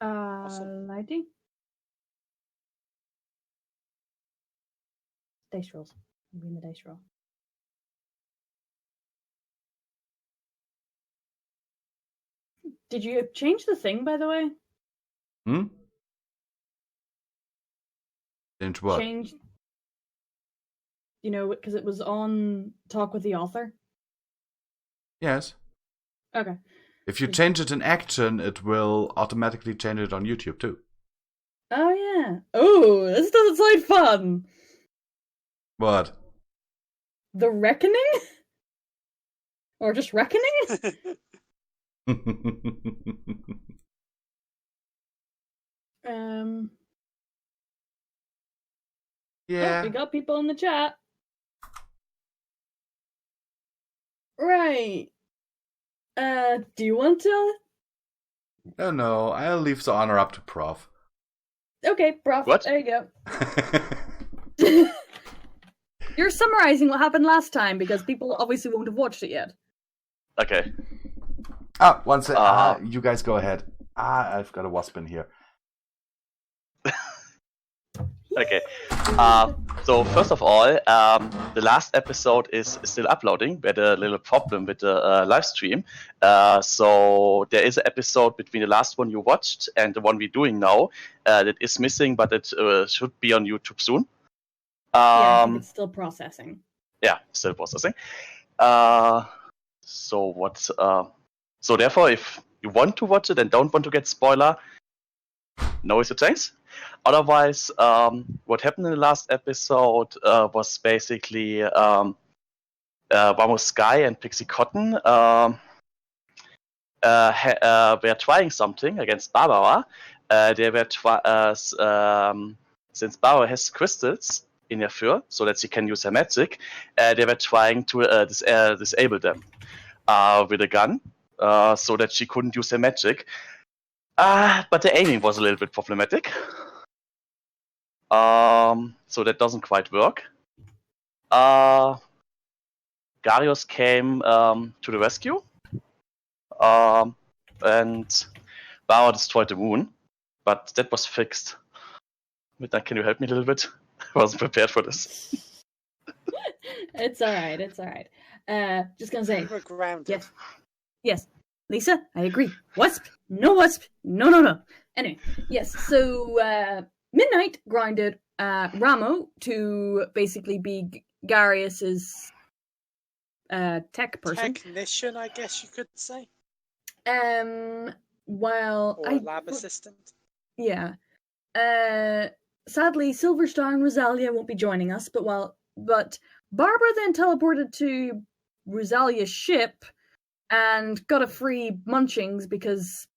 Awesome. Lighting. Dice rolls. Maybe in the dice roll. Did you change the thing, by the way? Change what? Change. Because it was on Talk with the Author. Yes. Okay. If you change it in action, it will automatically change it on YouTube too. Oh yeah. Oh, this doesn't sound fun. What? The Reckoning? Or just Reckoning? Yeah. Oh, we got people in the chat. Right. Do you want to? Oh no, I'll leave the honor up to Prof. Okay, Prof. What? There you go. You're summarizing what happened last time because people obviously won't have watched it yet. Okay. One sec. You guys go ahead. I've got a wasp in here. Okay. So first of all, the last episode is still uploading. We had a little problem with the live stream. So there is an episode between the last one you watched and the one we're doing now that is missing, but it should be on YouTube soon. Yeah, I think it's still processing. Yeah, still processing. So therefore, if you want to watch it and don't want to get spoiler, no is your chance. Otherwise, what happened in the last episode was basically Vamos Sky and Pixie Cotton were trying something against Barbara. They were since Barbara has crystals in her fur, so that she can use her magic. They were trying to disable them with a gun, so that she couldn't use her magic. But the aiming was a little bit problematic. So that doesn't quite work. Garios came to the rescue, and Bauer destroyed the moon, but that was fixed. Midnight, can you help me a little bit? I wasn't prepared for this. It's alright, just gonna say. We're grounded. Yes. Lisa, I agree. Wasp? No. Anyway, yes, so Midnight grounded Ramo to basically be Garius's tech person. Technician, I guess you could say. While or lab assistant. Yeah. Sadly, Silverstar and Rosalia won't be joining us, but Barbara then teleported to Rosalia's ship and got a free munchings because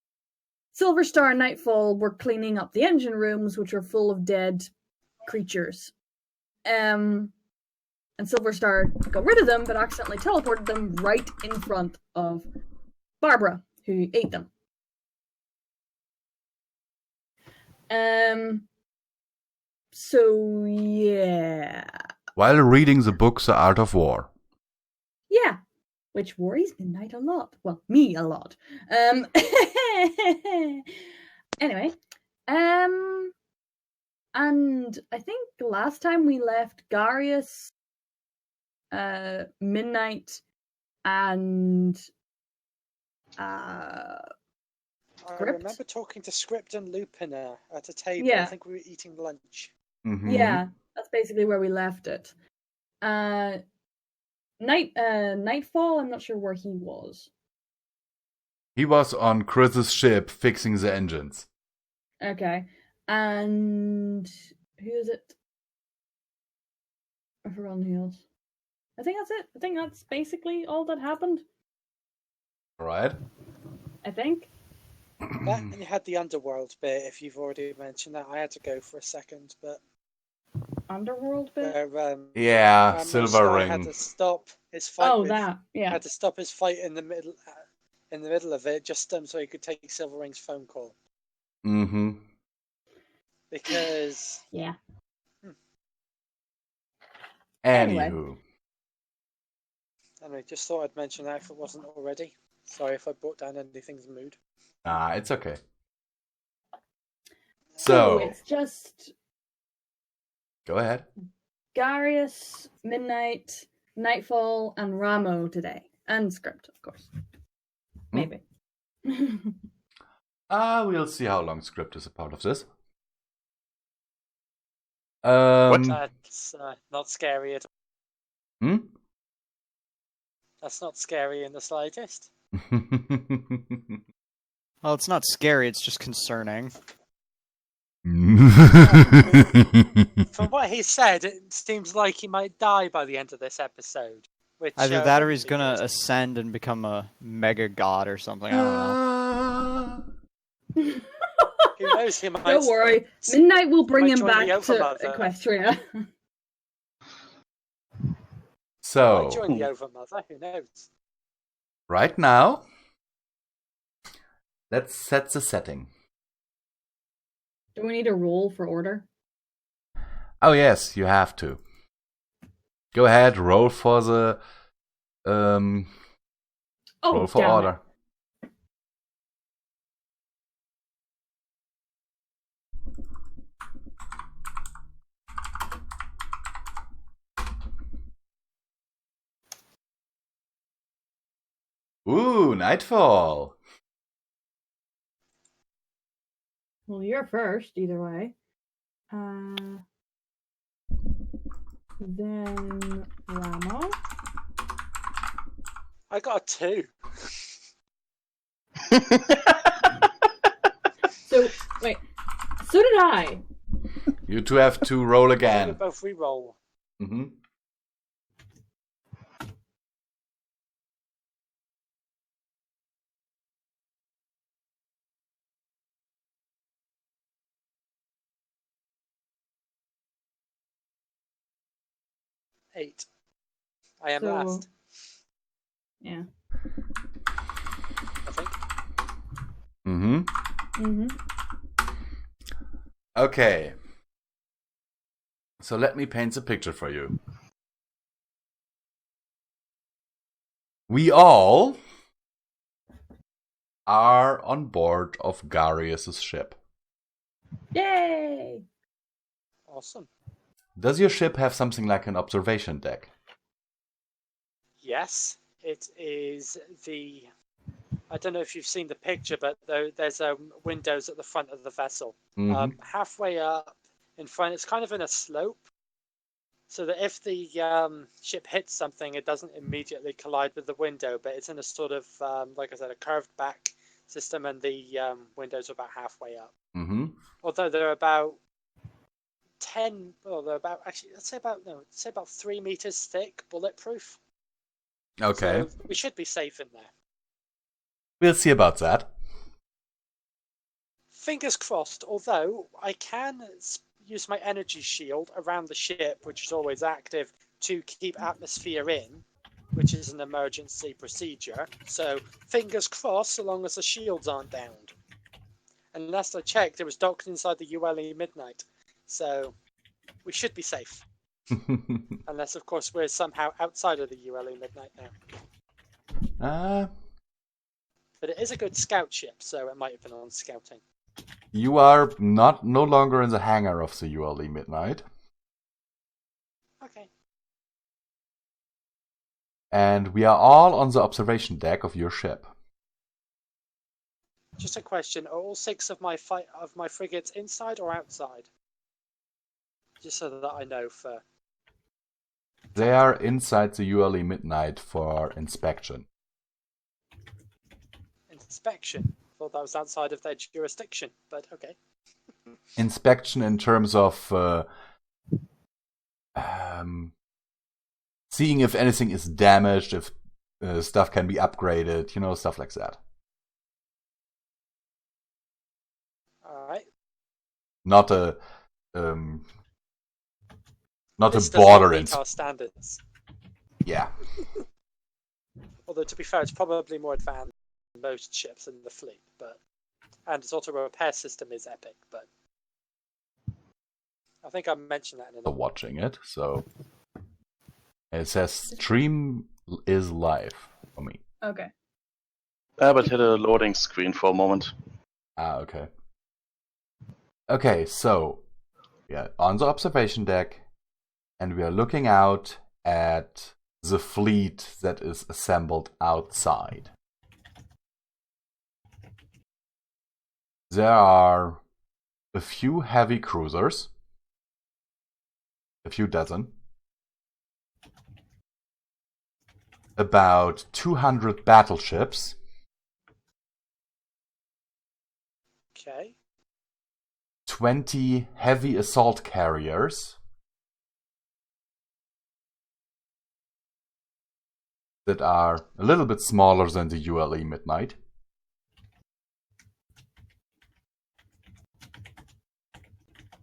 Silverstar and Nightfall were cleaning up the engine rooms, which are full of dead creatures. And Silverstar got rid of them, but accidentally teleported them right in front of Barbara, who ate them. So, yeah. While reading the book The Art of War. Yeah. Which worries Midnight a lot. Well, me a lot. Anyway. And I think last time we left Garius, Midnight, and I remember talking to Script and Lupina at a table. Yeah. I think we were eating lunch. Mm-hmm. Yeah, that's basically where we left it. Nightfall, I'm not sure where he was. He was on Kriz's ship fixing the engines. Okay. And who is it? I forgot who else. I think that's it. I think that's basically all that happened. Alright. I think. That, and you had the underworld bit, if you've already mentioned that. I had to go for a second, but... Underworld bit? Where, yeah, Silver Ring. Had to stop his fight. Oh, that, yeah. Had to stop his fight in the middle of it, just so he could take Silver Ring's phone call. Mm-hmm. Because... Yeah. Anywho. Anyway, just thought I'd mention that if it wasn't already. Sorry if I brought down anything's mood. It's okay. So it's just go ahead. Garius, Midnight, Nightfall, and Ramo today. And Script, of course. Maybe. We'll see how long Script is a part of this. That's not scary at all. Hmm? That's not scary in the slightest. Well, it's not scary, it's just concerning. From what he said, it seems like he might die by the end of this episode. Which, Either that or he's gonna ascend and become a mega god or something, I don't know. Who knows, he might... Don't worry, Midnight will bring him join back the to Overmother. Equestria. So, Might join the Overmother, who knows? right now, let's set the setting. Do we need a roll for order? Oh yes, you have to. Go ahead, roll for the roll for damn it. order. Ooh, Nightfall. Well, you're first, either way. Then Ramo. I got a 2. So, wait. So did I. You two have to roll We again. both re-roll. Mm-hmm. Eight. I am So- last, Yeah. I think. Mm-hmm. Mm-hmm. Okay. So let me paint the picture for you. We all are on board of Garius' ship. Yay! Awesome. Does your ship have something like an observation deck? Yes, it is the... I don't know if you've seen the picture, but there's windows at the front of the vessel. Mhm. Halfway up in front, it's kind of in a slope, so that if the ship hits something, it doesn't immediately collide with the window, but it's in a sort of, like I said, a curved back system, and the windows are about halfway up. Mm-hmm. Although they're about 10, well, they're about, actually, let's say about 3 meters thick, bulletproof. Okay. So we should be safe in there. We'll see about that. Fingers crossed, although I can use my energy shield around the ship, which is always active, to keep atmosphere in, which is an emergency procedure. So fingers crossed, so long as the shields aren't downed. And last I checked, it was docked inside the ULE Midnight. So we should be safe. Unless, of course, we're somehow outside of the ULE Midnight now. But it is a good scout ship, so it might have been on scouting. You are no longer in the hangar of the ULE Midnight. Okay. And we are all on the observation deck of your ship. Just a question: are all 6 of my frigates inside or outside? Just so that I know for... They are inside the ULE Midnight for inspection. Inspection. Thought that was outside of their jurisdiction, but okay. Inspection in terms of seeing if anything is damaged, if stuff can be upgraded, stuff like that. Alright. Not a This does border not meet our standards. Yeah. Although, to be fair, it's probably more advanced than most ships in the fleet, and its auto repair system is epic, but I think I mentioned that in another... Watching it, so it says stream is live for me. Okay. But hit a loading screen for a moment. Okay. Okay, so we are on the observation deck, and we are looking out at the fleet that is assembled outside. There are a few heavy cruisers, a few dozen, about 200 battleships, Okay. 20 heavy assault carriers that are a little bit smaller than the ULE Midnight.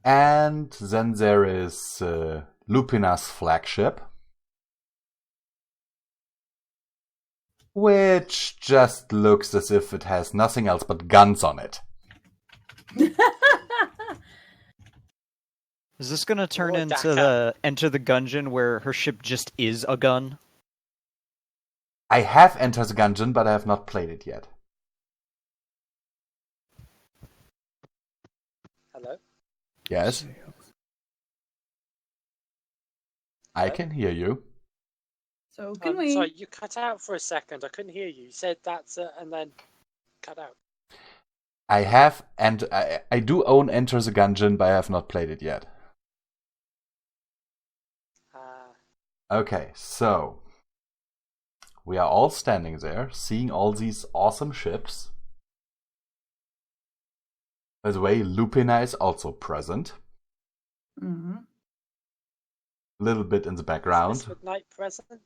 And then there is Lupina's flagship, which just looks as if it has nothing else but guns on it. Is this gonna turn Oh, into Daka. the Enter the Gungeon where her ship just is a gun? I have Enter the Gungeon, but I have not played it yet. Hello? Yes, I Hello? can hear you. So can we? Sorry, you cut out for a second. I couldn't hear you. You said that's it and then cut out. I have, and I do own Enter the Gungeon, but I have not played it yet. Okay, so we are all standing there, seeing all these awesome ships. By the way, Lupina is also present. Mm-hmm. A little bit in the Is background. Midnight present?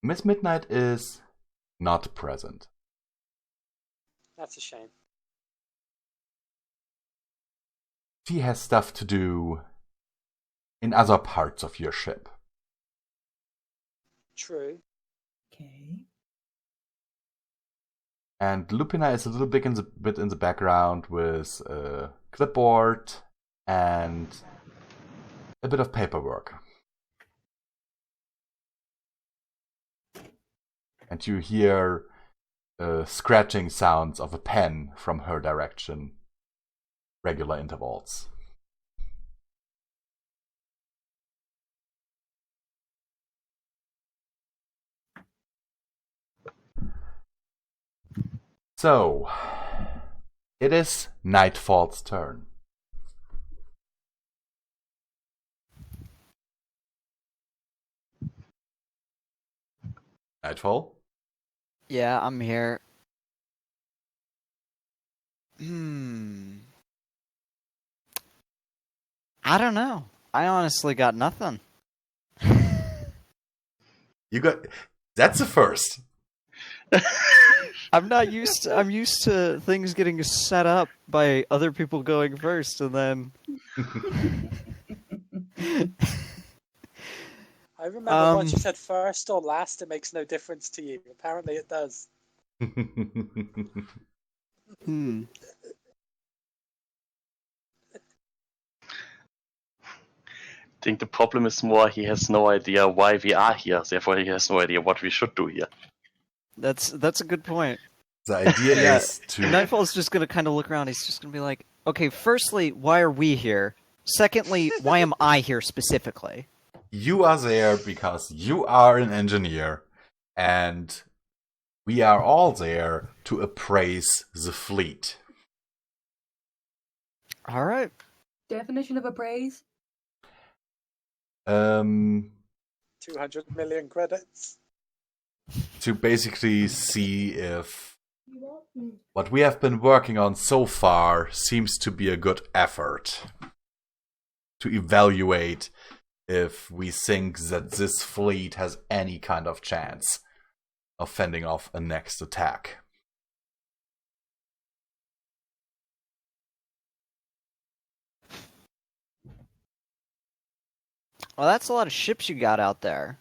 Miss Midnight is not present. That's a shame. She has stuff to do in other parts of your ship. True. Okay. And Lupina is a little bit in the background with a clipboard and a bit of paperwork. And you hear scratching sounds of a pen from her direction, regular intervals. So, it is Nightfall's turn. Nightfall? Yeah, I'm here. I don't know. I honestly got nothing. You got... That's a first. I'm used to things getting set up by other people going first and then I remember once you said first or last, it makes no difference to you. Apparently it does. I think the problem is more he has no idea why we are here, therefore he has no idea what we should do here. That's a good point. The idea Yeah, is to... Nightfall's just gonna kind of look around. He's just gonna be like, okay, firstly, why are we here? Secondly, why am I here specifically? You are there because you are an engineer, and we are all there to appraise the fleet. All right. Definition of appraise? 200 million credits. To basically see if what we have been working on so far seems to be a good effort. To evaluate if we think that this fleet has any kind of chance of fending off a next attack. Well, that's a lot of ships you got out there.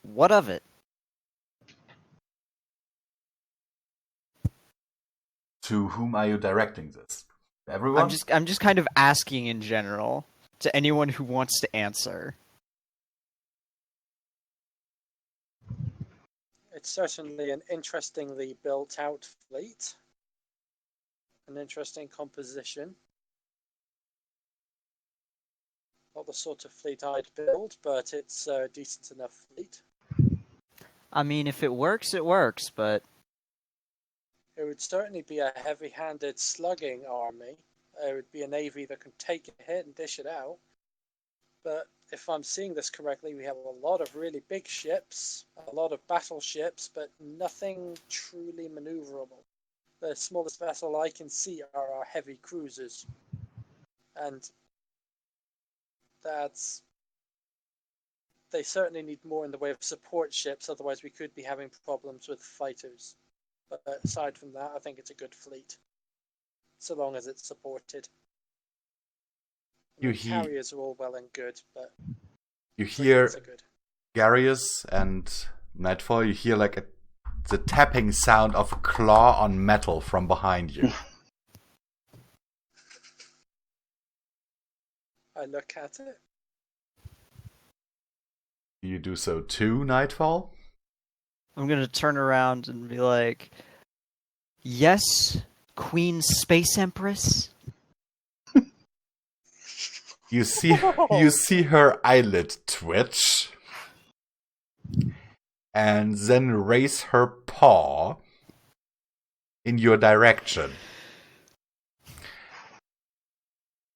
What of it? To whom are you directing this? Everyone? I'm just kind of asking in general to anyone who wants to answer. It's certainly an interestingly built out fleet. an interesting composition. Not the sort of fleet I'd build, but it's a decent enough fleet. I mean, if it works, it works, but... It would certainly be a heavy-handed slugging army. It would be a navy that can take a hit and dish it out. But if I'm seeing this correctly, we have a lot of really big ships, a lot of battleships, but nothing truly maneuverable. The smallest vessel I can see are our heavy cruisers. And they certainly need more in the way of support ships, otherwise we could be having problems with fighters. But aside from that, I think it's a good fleet, so long as it's supported. Carriers are all well and good, but you hear good. Garius and Nightfall. You hear like the tapping sound of a claw on metal from behind you. I look at it. You do so too, Nightfall? I'm gonna turn around and be like, yes, Queen Space Empress? You see her eyelid twitch and then raise her paw in your direction.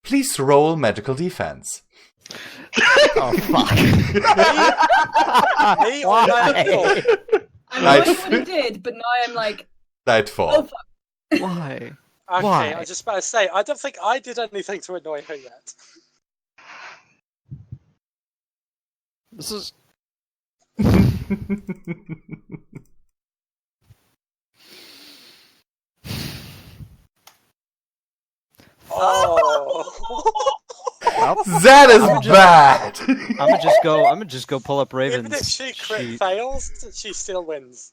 Please roll magical defense. Oh, fuck. Me or Nightfall? I know what he did, but now I'm like... Nightfall. Oh, fuck. Why? Okay, Why? I was just about to say, I don't think I did anything to annoy her yet. This is... Oh. Well, That is bad! I'm gonna just go pull up Raven's Even if she crit sheet. fails, she still wins.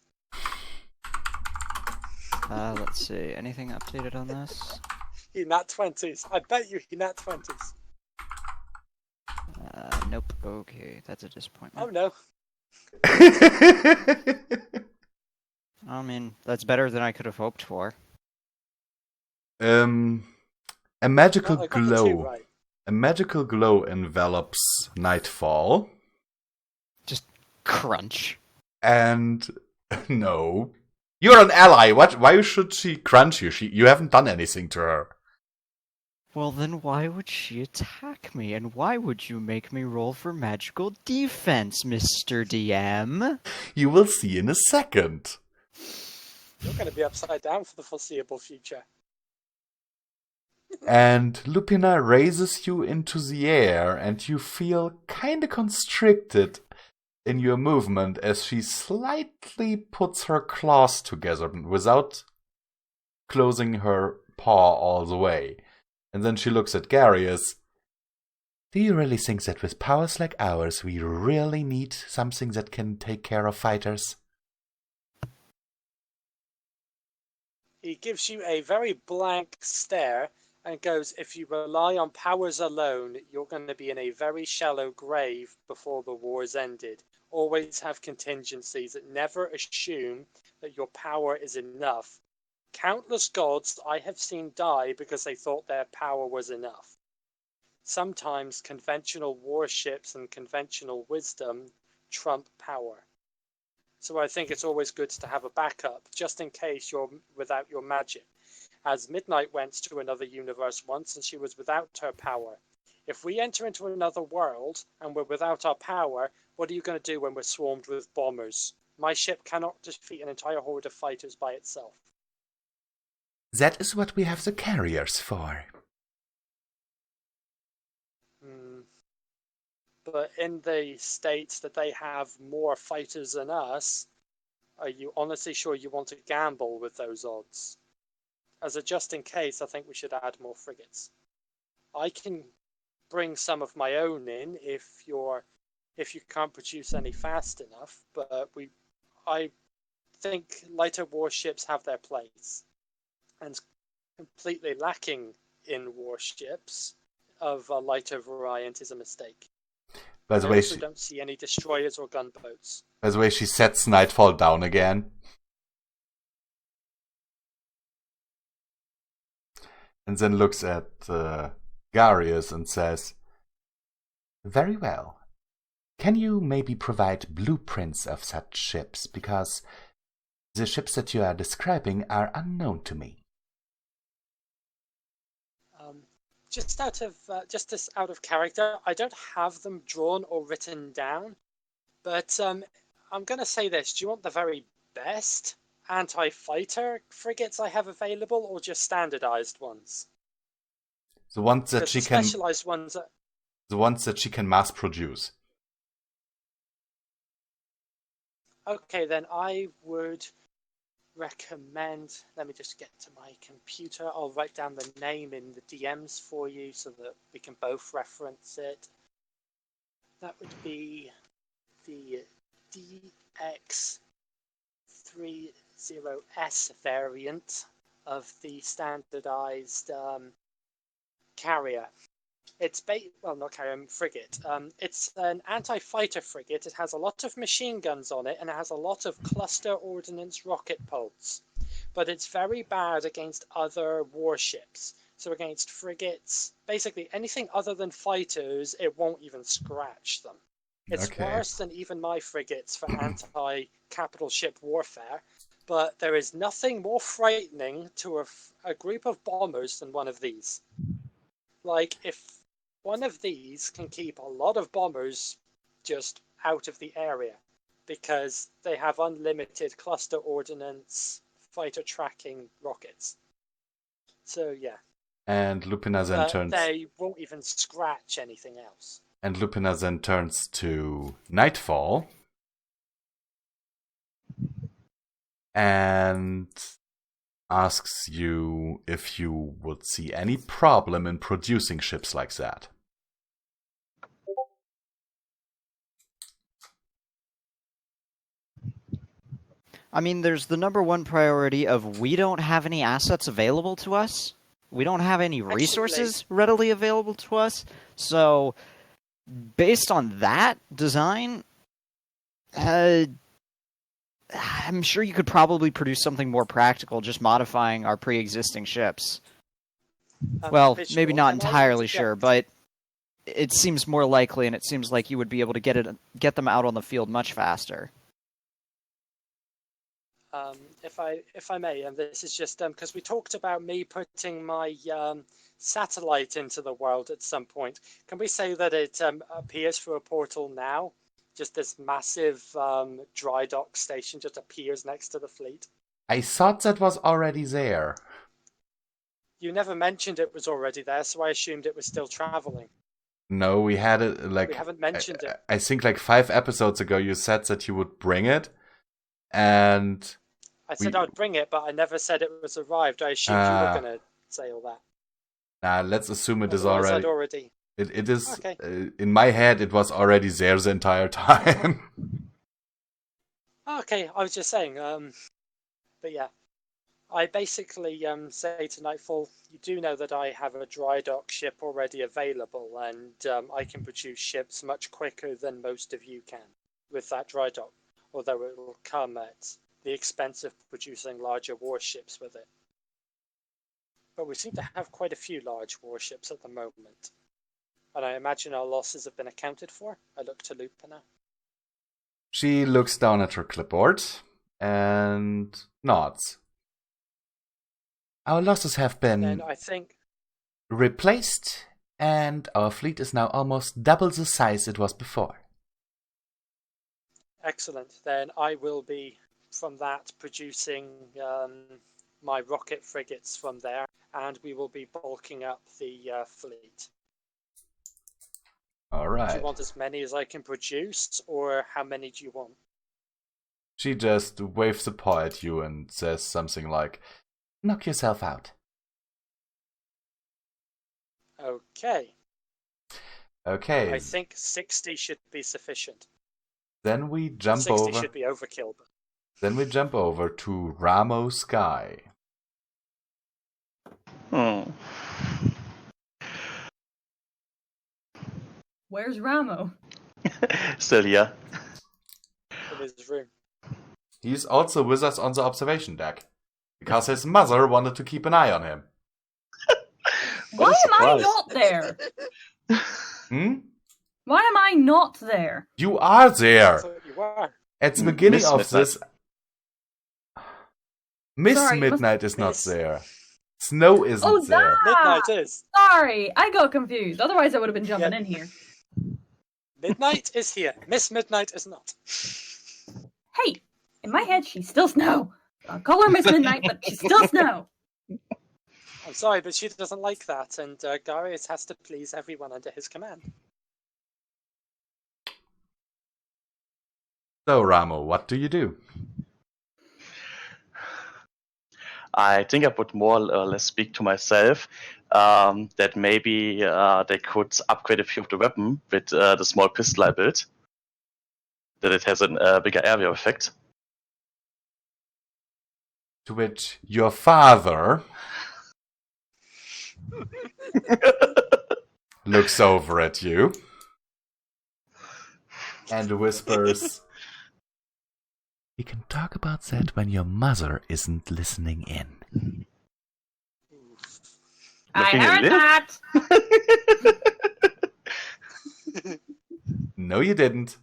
Let's see. Anything updated on this? He nat 20s. I bet you he nat 20s. Nope. Okay, that's a disappointment. Oh no. I mean, that's better than I could have hoped for. A magical Well, I got the two glow. right. A magical glow envelops Nightfall. Just crunch. And no. You're an ally. Why should she crunch you? You haven't done anything to her. Well, then why would she attack me? And why would you make me roll for magical defense, Mr. DM? You will see in a second. You're going to be upside down for the foreseeable future. And Lupina raises you into the air, and you feel kinda constricted in your movement as she slightly puts her claws together without closing her paw all the way. And then she looks at Garius. Do you really think that with powers like ours, we really need something that can take care of fighters? He gives you a very blank stare and goes, if you rely on powers alone, you're going to be in a very shallow grave before the war's ended. Always have contingencies that never assume that your power is enough. Countless gods I have seen die because they thought their power was enough. Sometimes conventional warships and conventional wisdom trump power. So I think it's always good to have a backup, just in case you're without your magic. As Midnight went to another universe once and she was without her power. If we enter into another world and we're without our power, what are you going to do when we're swarmed with bombers? My ship cannot defeat an entire horde of fighters by itself. That is what we have the carriers for. But in the states that they have more fighters than us, are you honestly sure you want to gamble with those odds? As a just in case, I think we should add more frigates. I can bring some of my own in if you can't produce any fast enough, but I think lighter warships have their place. And completely lacking in warships of a lighter variant is a mistake. By the I way, also don't see any destroyers or gunboats. By the way, she sets Nightfall down again. and then looks at Garius and says, "Very well. Can you maybe provide blueprints of such ships? Because the ships that you are describing are unknown to me." Just out of character, I don't have them drawn or written down, but I'm going to say this. Do you want the very best anti-fighter frigates I have available, or just standardized ones? The ones that she can, specialized ones. the ones that she can mass produce. Okay, then I would recommend. Let me just get to my computer. I'll write down the name in the DMs for you so that we can both reference it. That would be the DX30S variant of the standardized carrier. It's not carrier, frigate. It's an anti-fighter frigate. It has a lot of machine guns on it, and it has a lot of cluster ordnance rocket bolts. But it's very bad against other warships. So against frigates, basically anything other than fighters, it won't even scratch them. It's worse than even my frigates for anti-capital ship warfare. But there is nothing more frightening to a group of bombers than one of these. Like, if one of these can keep a lot of bombers just out of the area, because they have unlimited cluster ordnance, fighter tracking rockets. So, yeah. And Lupina then turns... They won't even scratch anything else. And Lupina then turns to Nightfall. And asks you if you would see any problem in producing ships like that. I mean, there's the number one priority of we don't have any assets available to us. We don't have any resources readily available to us. So, based on that design, I'm sure you could probably produce something more practical, just modifying our pre-existing ships. Well, maybe not entirely sure, but it seems more likely, and it seems like you would be able to get them out on the field much faster. If I may, and this is just because we talked about me putting my satellite into the world at some point. Can we say that it appears through a portal now? Just this massive dry dock station just appears next to the fleet. I thought that was already there. You never mentioned it was already there, so I assumed it was still traveling. No, we had it We haven't mentioned it. I think 5 episodes ago you said that you would bring it, and... I said I'd bring it, but I never said it was arrived. I assumed you were going to say all that. Nah, let's assume it is already. It is, okay. In my head, it was already there the entire time. Okay, I was just saying, but yeah. I basically say to Nightfall, you do know that I have a dry dock ship already available, and I can produce ships much quicker than most of you can with that dry dock, although it will come at the expense of producing larger warships with it. But we seem to have quite a few large warships at the moment. And I imagine our losses have been accounted for. I look to Lupina. She looks down at her clipboard and nods. Our losses have been replaced, and our fleet is now almost double the size it was before. Excellent. Then I will be, from that, producing my rocket frigates from there, and we will be bulking up the fleet. All right. Do you want as many as I can produce, or how many do you want? She just waves a paw at you and says something like, "Knock yourself out." Okay. Okay. I think 60 should be sufficient. Then we jump 60 over. Should be overkill. But... Then we jump over to Ramo Sky. Where's Ramo? Still here. In his room. He's also with us on the observation deck, because his mother wanted to keep an eye on him. Why am I not there? Why am I not there? You are there. You are. At the beginning Miss of Midnight. this, Miss Sorry, Midnight is not Miss- there. Snow isn't Oh, there. that! Midnight is. Sorry, I got confused. Otherwise, I would have been jumping in here. Midnight is here. Miss Midnight is not. Hey, in my head, she's still Snow. I'll call her Miss Midnight, but she's still Snow. I'm sorry, but she doesn't like that, and Garius has to please everyone under his command. So, Ramo, what do you do? I think I would more or less speak to myself that maybe they could upgrade a few of the weapon with the small pistol I built. That it has a bigger area effect. To which your father looks over at you and whispers, "We can talk about that when your mother isn't listening in." I Looking at heard Liv? that! No, you didn't.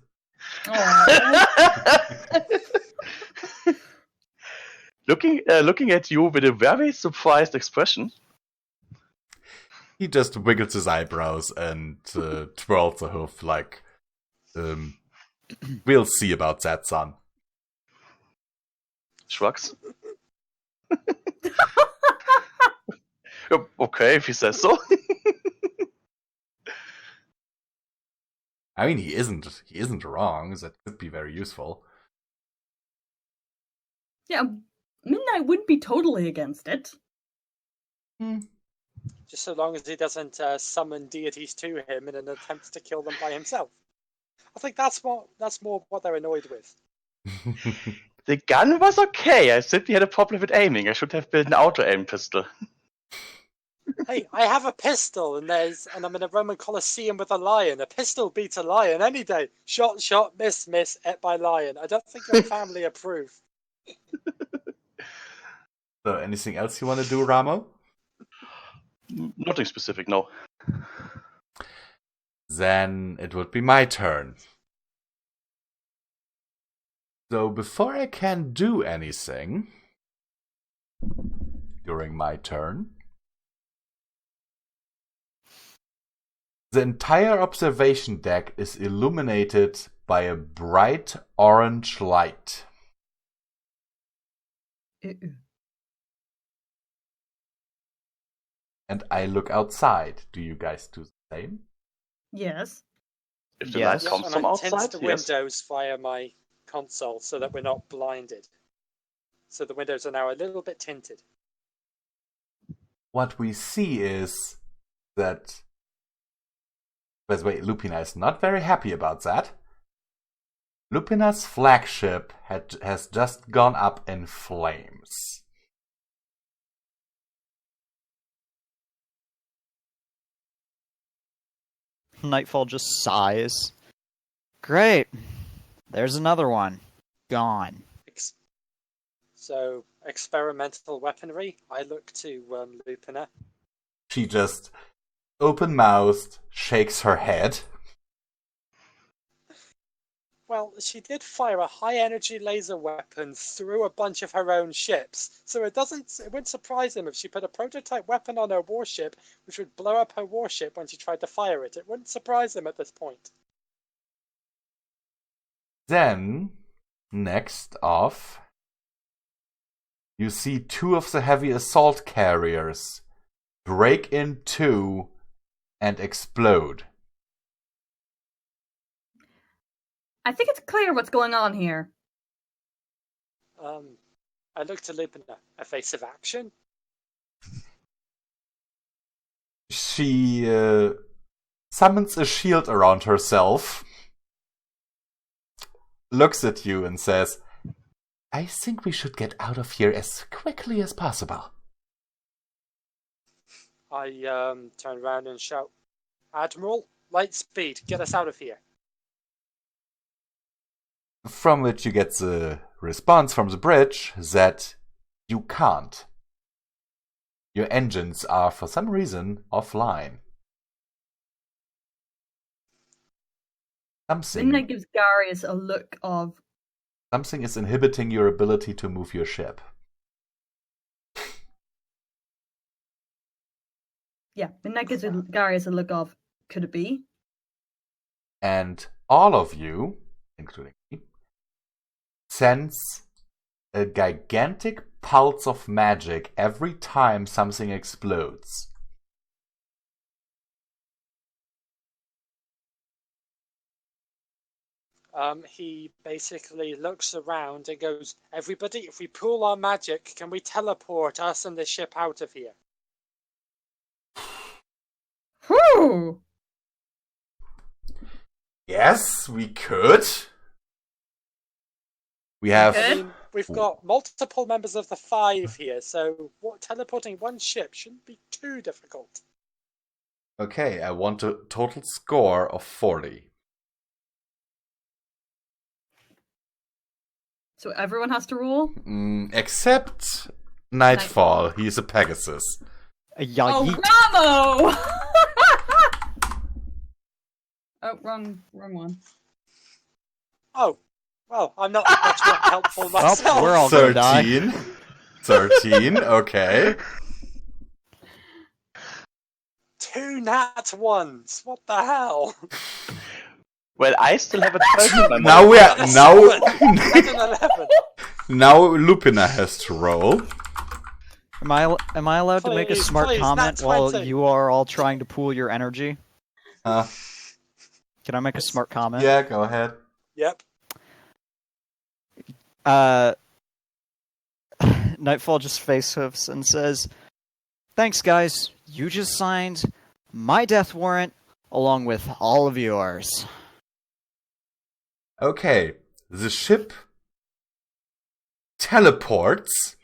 Looking at you with a very surprised expression. He just wiggles his eyebrows and twirls a hoof like, we'll see about that, son. Shrugs. Okay, if he says so. I mean, he isn't wrong. That could be very useful. Yeah, Midnight wouldn't be totally against it. Just so long as he doesn't summon deities to him in an attempt to kill them by himself. I think that's more what they're annoyed with. The gun was okay. I simply had a problem with aiming. I should have built an auto-aim pistol. Hey, I have a pistol, and I'm in a Roman Colosseum with a lion. A pistol beats a lion any day. Shot, miss, ate by lion. I don't think your family approve. So, anything else you want to do, Ramo? Nothing specific, no. Then it would be my turn. So before I can do anything during my turn, the entire observation deck is illuminated by a bright orange light. And I look outside. Do you guys do the same? Yes. If the Yes. light comes and from I outside, tint the yes. windows via my console so that we're not blinded. So the windows are now a little bit tinted. What we see is that... By the way, Lupina is not very happy about that. Lupina's flagship has just gone up in flames. Nightfall just sighs. Great. There's another one. Gone. So, experimental weaponry. I look to Lupina. She just, open-mouthed, shakes her head. Well, she did fire a high-energy laser weapon through a bunch of her own ships, so it wouldn't surprise him if she put a prototype weapon on her warship, which would blow up her warship when she tried to fire it. It wouldn't surprise him at this point. Then, next off, you see two of the heavy assault carriers break in two and explode. I think it's clear what's going on here. I look to Lupina. Evasive action? She summons a shield around herself, looks at you and says, "I think we should get out of here as quickly as possible." I turn around and shout, "Admiral, light speed, get us out of here." From which you get the response from the bridge that you can't. Your engines are, for some reason, offline. Midnight gives Garius a look of... Something is inhibiting your ability to move your ship. Yeah, Midnight gives Garius a look of, could it be? And all of you, including me, sense a gigantic pulse of magic every time something explodes. He basically looks around and goes, everybody, if we pool our magic, can we teleport us and the ship out of here? Whew! Yes, we could. We have... I mean, we've got multiple members of the 5 here, so teleporting one ship shouldn't be too difficult. Okay, I want a total score of 40. So everyone has to roll? Except Nightfall. He's a Pegasus. Yeet. Oh, Ramo! Oh, wrong one. Oh, well, I'm not much more helpful myself. Oh, we're all gonna die. 13, okay. 2 nat 1s. What the hell? Well, I still have a 12 in my Now we are now Lupina has to roll. Am I allowed to make a smart comment while you are all trying to pool your energy? Can I make a smart comment? Yeah, go ahead. Yep. Nightfall just face hoofs and says, "Thanks, guys. You just signed my death warrant along with all of yours." Okay, the ship teleports.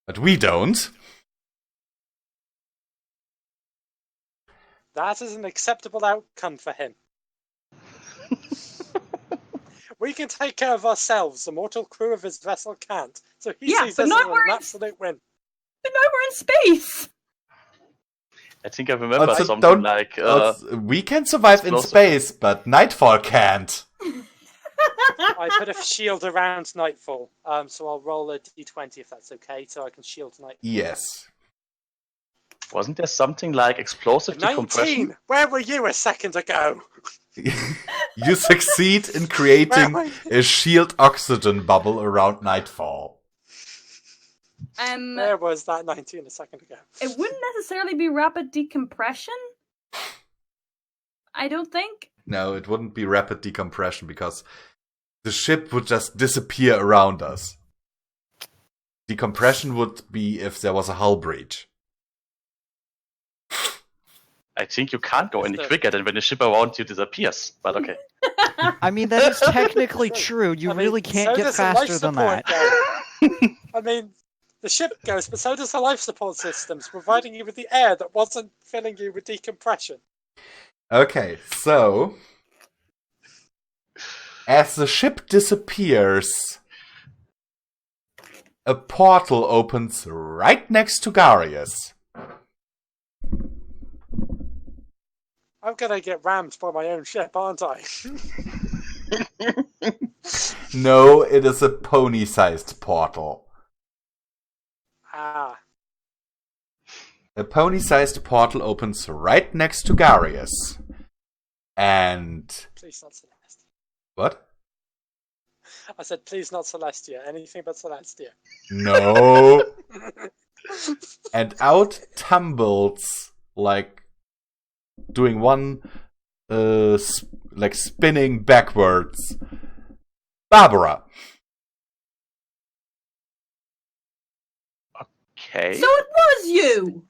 But we don't. That is an acceptable outcome for him. We can take care of ourselves. The mortal crew of his vessel can't. So he sees this as an absolute win. But now we're in space! I think I remember something like... we can survive in space, but Nightfall can't. I put a shield around Nightfall, so I'll roll a d20 if that's okay, so I can shield Nightfall. Yes. Wasn't there something like explosive 19! decompression? Where were you a second ago? You succeed in creating a shield oxygen bubble around Nightfall. Where was that 19 a second ago? It wouldn't necessarily be rapid decompression. I don't think. No, it wouldn't be rapid decompression because the ship would just disappear around us. Decompression would be if there was a hull breach. I think you can't go any quicker than when the ship around you disappears, but okay. I mean, that is technically true. You really can't get faster than that. I mean, the ship goes, but so does the life support systems, providing you with the air that wasn't filling you with decompression. Okay, so... as the ship disappears, a portal opens right next to Garius. I'm gonna get rammed by my own ship, aren't I? No, it is a pony-sized portal. Ah. A pony-sized portal opens right next to Garius. And... please not Celestia. What? I said, please not Celestia. Anything but Celestia. No. And out tumbles, like, doing one, like spinning backwards, Barbara. Okay. So it was you!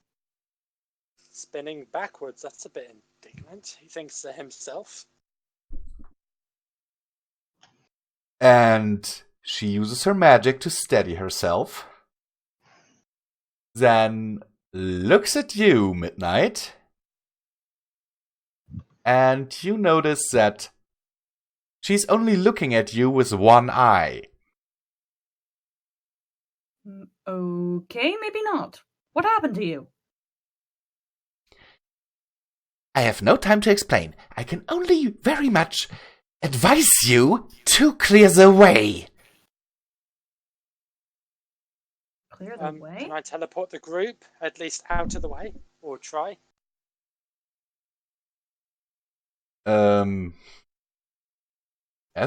Spinning backwards, that's a bit indignant. He thinks to himself. And she uses her magic to steady herself. Then looks at you, Midnight. And you notice that she's only looking at you with one eye. Okay, maybe not. What happened to you? I have no time to explain. I can only very much advise you to clear the way. Clear the way? Can I teleport the group at least out of the way? Or try? Yes,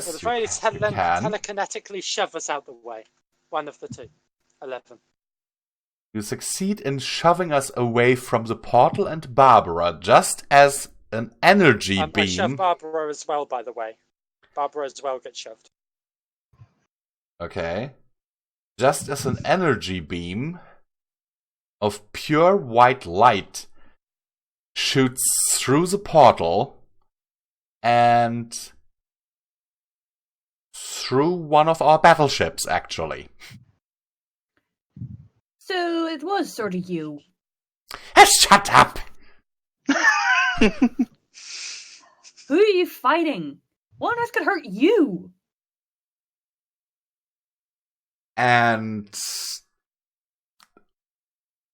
Well, the very least you can. telekinetically shove us out the way. One of the two. 11. You succeed in shoving us away from the portal and Barbara, just as an energy beam. I shove Barbara as well, by the way. Barbara as well gets shoved. Okay. Just as an energy beam of pure white light shoots through the portal and through one of our battleships, actually. So it was sort of you. Shut up! Who are you fighting? What on earth could hurt you? And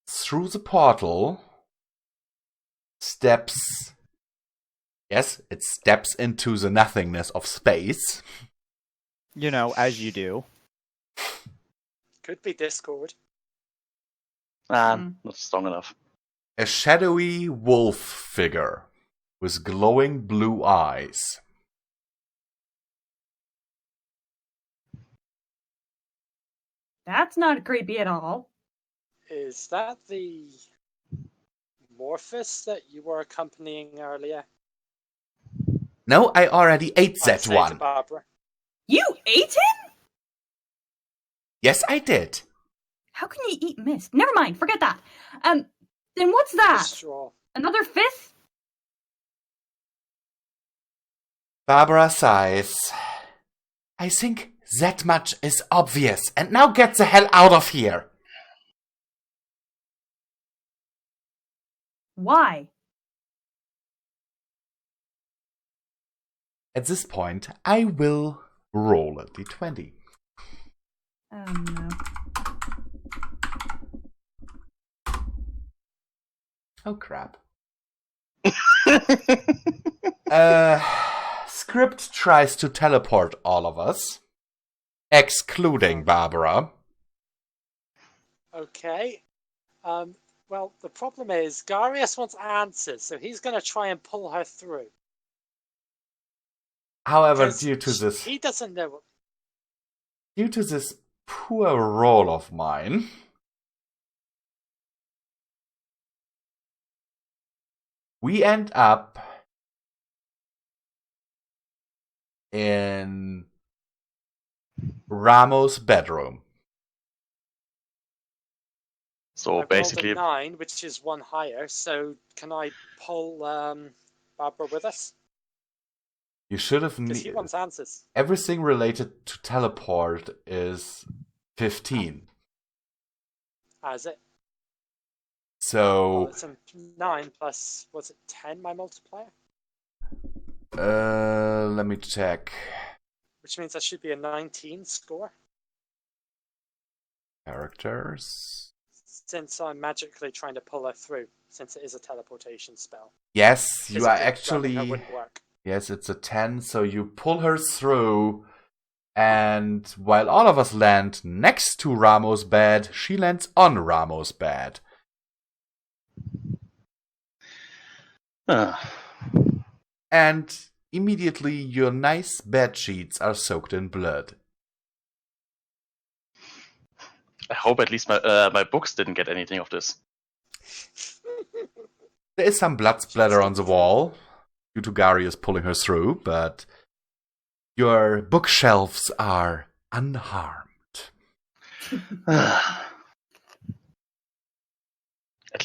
through the portal steps... Yes, it steps into the nothingness of space. You know, as you do. Could be Discord. Not strong enough. A shadowy wolf figure with glowing blue eyes. That's not creepy at all. Is that the Morphus that you were accompanying earlier? No, I already ate that To one. Barbara. You ate him? Yes, I did. How can you eat mist? Never mind, forget that. Then what's that? Straw. Another fifth? Barbara sighs. I think that much is obvious, and now get the hell out of here. Why? At this point, I will roll a d20. Oh no. Oh crap. Script tries to teleport all of us, excluding Barbara. Okay. Well, the problem is Garius wants answers, so he's going to try and pull her through. However, due to this... He doesn't know. Due to this poor roll of mine... we end up in Ramos' bedroom. So basically, rolled a 9, which is one higher. So can I pull Barbara with us? You should have Because he wants answers. Everything related to teleport is 15. Is it? So It's a 9 plus, was it 10, my multiplier? let me check. Which means that should be a 19 score. Characters. Since I'm magically trying to pull her through, since it is a teleportation spell. Yes, you are Physically actually... grabbing her wouldn't work. Yes, it's a 10, so you pull her through, and while all of us land next to Ramos' bed, she lands on Ramos' bed. And immediately your nice bed sheets are soaked in blood. I hope at least my books didn't get anything of this. There is some blood splatter on the wall, due to Garius pulling her through, but your bookshelves are unharmed. At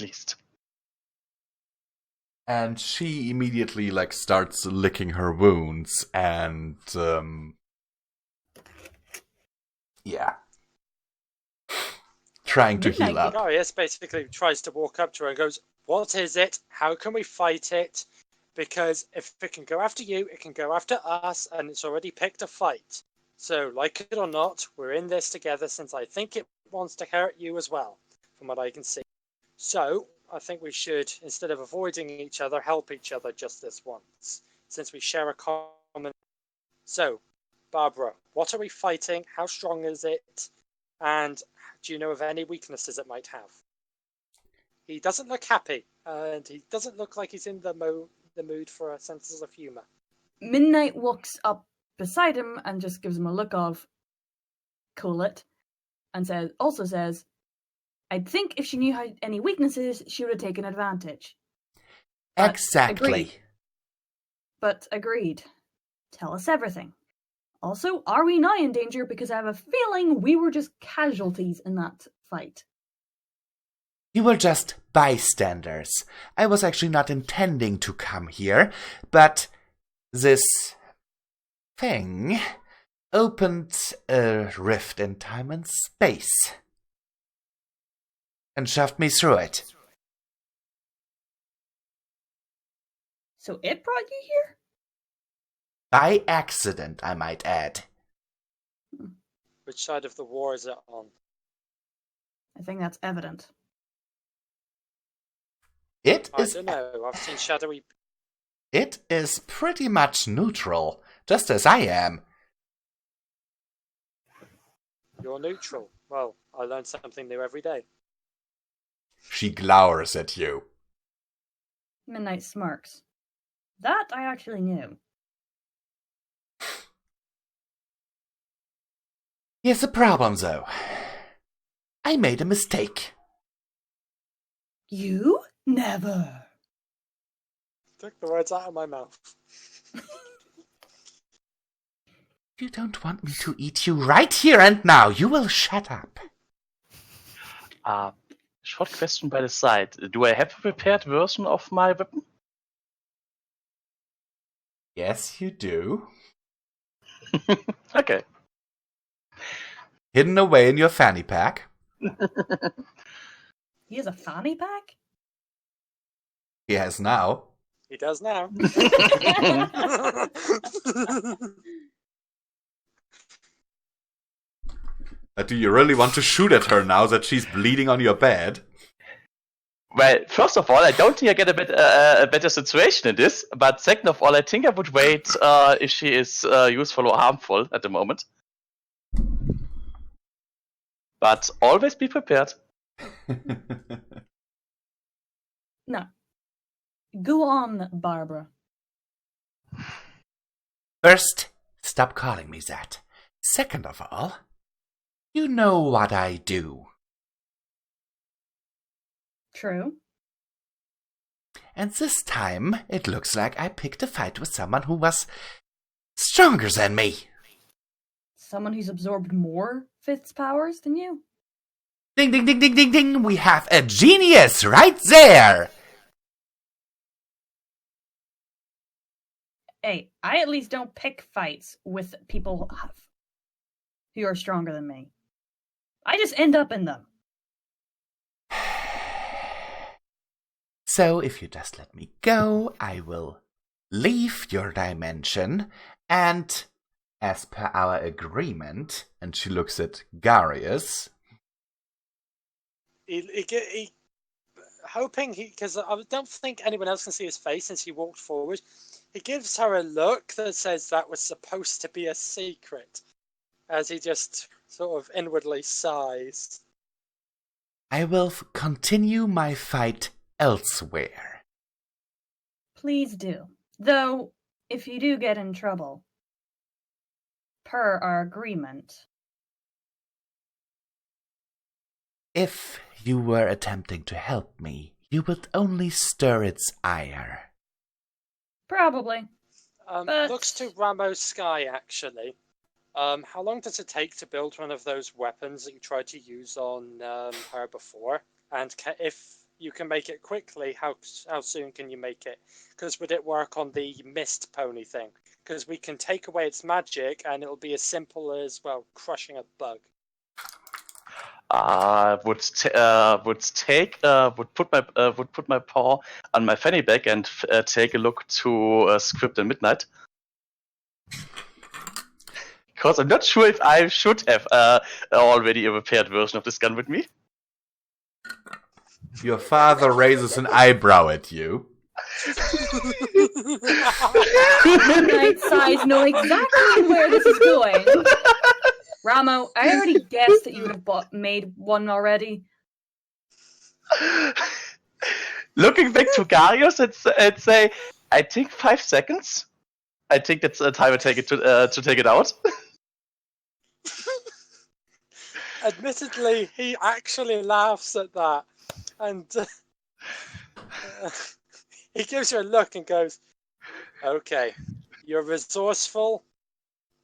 least. And she immediately starts licking her wounds and trying to heal up. Garius basically tries to walk up to her and goes, "What is it? How can we fight it? Because if it can go after you, it can go after us, and it's already picked a fight. So, like it or not, we're in this together since I think it wants to hurt you as well, from what I can see. So, I think we should, instead of avoiding each other, help each other just this once, since we share a common... So, Barbara, what are we fighting? How strong is it? And do you know of any weaknesses it might have? He doesn't look happy, and he doesn't look like he's in the mood for a sense of humour. Midnight walks up beside him and just gives him a look of, cool it, and says, I think if she knew had any weaknesses, she would have taken advantage. Exactly. Agreed. Tell us everything. Also, are we now in danger? Because I have a feeling we were just casualties in that fight. You were just bystanders. I was actually not intending to come here, but this thing opened a rift in time and space and shoved me through it. So it brought you here? By accident, I might add. Which side of the war is it on? I think that's evident. I don't know. I've seen shadowy... It is pretty much neutral, just as I am. You're neutral. Well, I learn something new every day. She glowers at you. Midnight smirks. That I actually knew. Here's the problem, though. I made a mistake. You? Never. Took the words out of my mouth. You don't want me to eat you right here and now. You will shut up. Short question by the side. Do I have a prepared version of my weapon? Yes, you do. Okay. Hidden away in your fanny pack. He has a fanny pack? He has now. He does now. Do you really want to shoot at her now that she's bleeding on your bed? Well, first of all, I don't think I get a better situation in this. But second of all, I think I would wait if she is useful or harmful at the moment. But always be prepared. No. Go on, Barbara. First, stop calling me that. Second of all, you know what I do. True. And this time, it looks like I picked a fight with someone who was stronger than me. Someone who's absorbed more fifth powers than you? Ding, ding, ding, ding, ding, ding. We have a genius right there. Hey, I at least don't pick fights with people who are stronger than me. I just end up in them. So, if you just let me go, I will leave your dimension, and as per our agreement, and she looks at Garius. Because I don't think anyone else can see his face since he walked forward, he gives her a look that says that was supposed to be a secret, as he just sort of inwardly sighs. I will continue my fight elsewhere. Please do. Though, if you do get in trouble, per our agreement... If you were attempting to help me, you would only stir its ire. Probably. But... Looks to Ramos Sky, actually. How long does it take to build one of those weapons that you tried to use on her before? And if you can make it quickly, how soon can you make it? Because would it work on the mist pony thing? Because we can take away its magic, and it'll be as simple as, well, crushing a bug. Would put my paw on my fanny bag and take a look to Script and Midnight. because I'm not sure if I should have already a repaired version of this gun with me. Your father raises an eyebrow at you. Midnight size know exactly where this is going. Ramo, I already guessed that you would have made one already. Looking back to Garius, it's I think 5 seconds. I think that's the time I take it to take it out. Admittedly, he actually laughs at that, and he gives you a look and goes, "Okay, you're resourceful,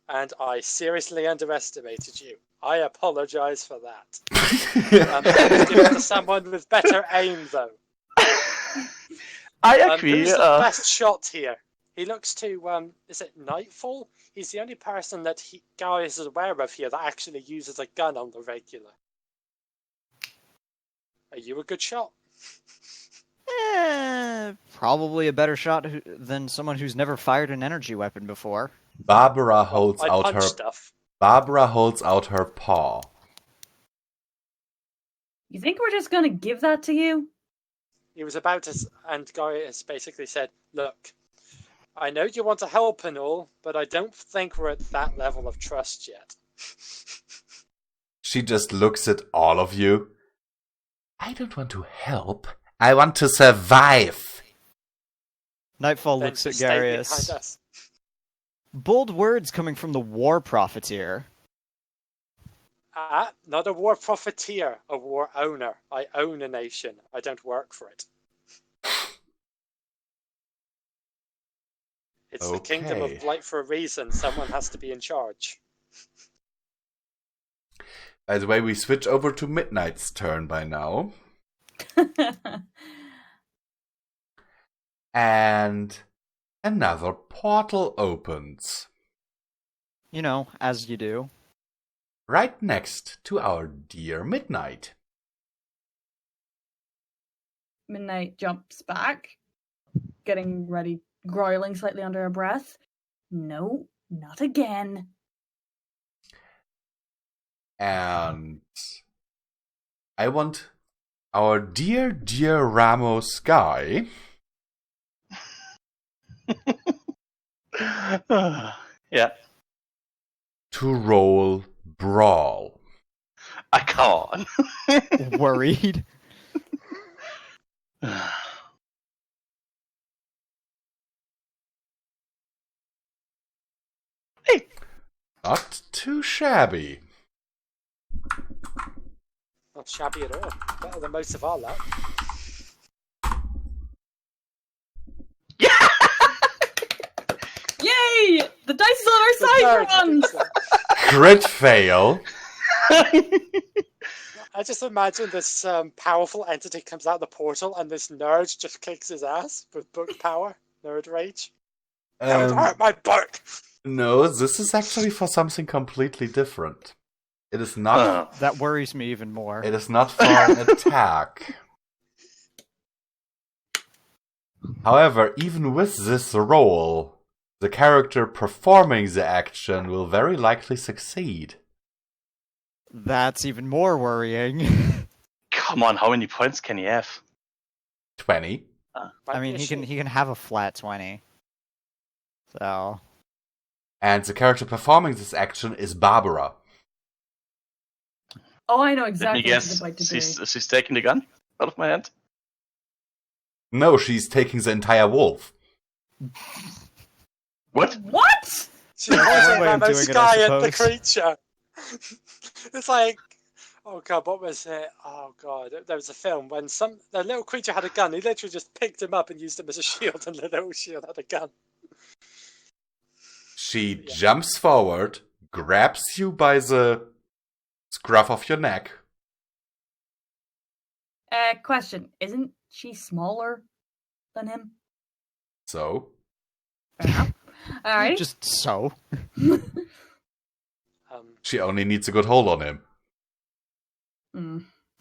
and I seriously underestimated you. I apologize for that. I'm going to give it to someone with better aim, though." I agree. Who's the best shot here? He looks to, is it Nightfall? He's the only person that Garius is aware of here that actually uses a gun on the regular. Are you a good shot? Probably a better shot than someone who's never fired an energy weapon before. Barbara holds I out punch her. stuff. Barbara holds out her paw. You think we're just gonna give that to you? He was about to, and Garius basically said, "Look, I know you want to help and all, but I don't think we're at that level of trust yet." She just looks at all of you. I don't want to help. I want to survive. Nightfall Then looks at stay behind Garius. us. Bold words coming from the war profiteer. Not a war profiteer, a war owner. I own a nation. I don't work for it. It's the kingdom of blight for a reason. Someone has to be in charge. By the way, we switch over to Midnight's turn by now. And another portal opens. You know, as you do. Right next to our dear Midnight. Midnight jumps back, getting ready, growling slightly under her breath. No, not again. And I want our dear, dear Ramo Sky Yeah. to roll Brawl. I can't. Worried. Hey. Not too shabby. Not shabby at all. Better than most of our luck. Yay! The dice is on our side for once! Crit fail. I just imagine this powerful entity comes out of the portal and this nerd just kicks his ass with book power. Nerd rage. That would hurt my book! No, this is actually for something completely different. It is not. That worries me even more. It is not for an attack. However, even with this roll, the character performing the action will very likely succeed. That's even more worrying. Come on, how many points can he have? 20. I mean, he can have a flat 20. So. And the character performing this action is Barbara. Oh, I know Let exactly me what guess, you'd like to do. she's taking the gun out of my hand? No, she's taking the entire wolf. What? What? She's That's pointing one way of Ramo doing it, I Sky at the suppose. creature. It's like, oh god, what was it? Oh god, there was a film when the little creature had a gun. He literally just picked him up and used him as a shield, and the little shield had a gun. She jumps forward, grabs you by the scruff of your neck. Question. Isn't she smaller than him? So, Fair enough. Alright. Just so. she only needs a good hold on him.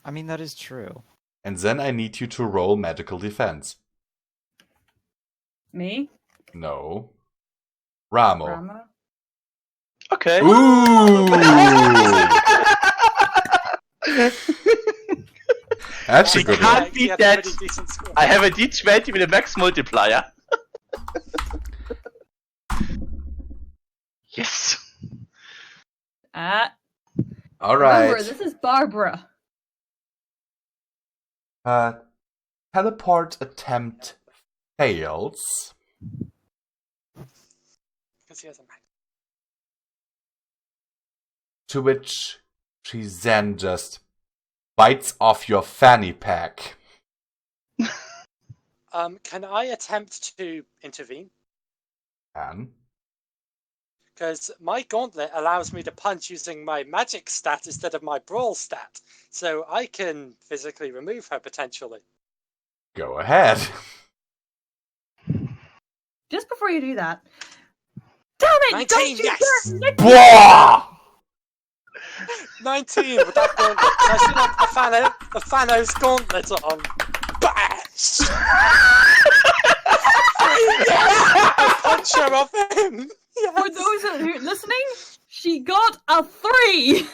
I mean, that is true. And then I need you to roll medical defense. Me? No. Ramo. Ramo? Okay. Okay. Ooh! That's a good one. Can't beat that. I have a D20 with a max multiplier. Yes. All right. Remember, this is Barbara. Teleport attempt fails. Because he has a mag. To which she then just bites off your fanny pack. Can I attempt to intervene? Can. Because my gauntlet allows me to punch using my magic stat instead of my brawl stat. So I can physically remove her potentially. Go ahead. Just before you do that, damn it! 19, don't you yes! dare nick- Bwah! 19 with that gauntlet. I should have the Thanos gauntlet on. Bash! I punch her off him! Yes. For those who are listening, she got a 3.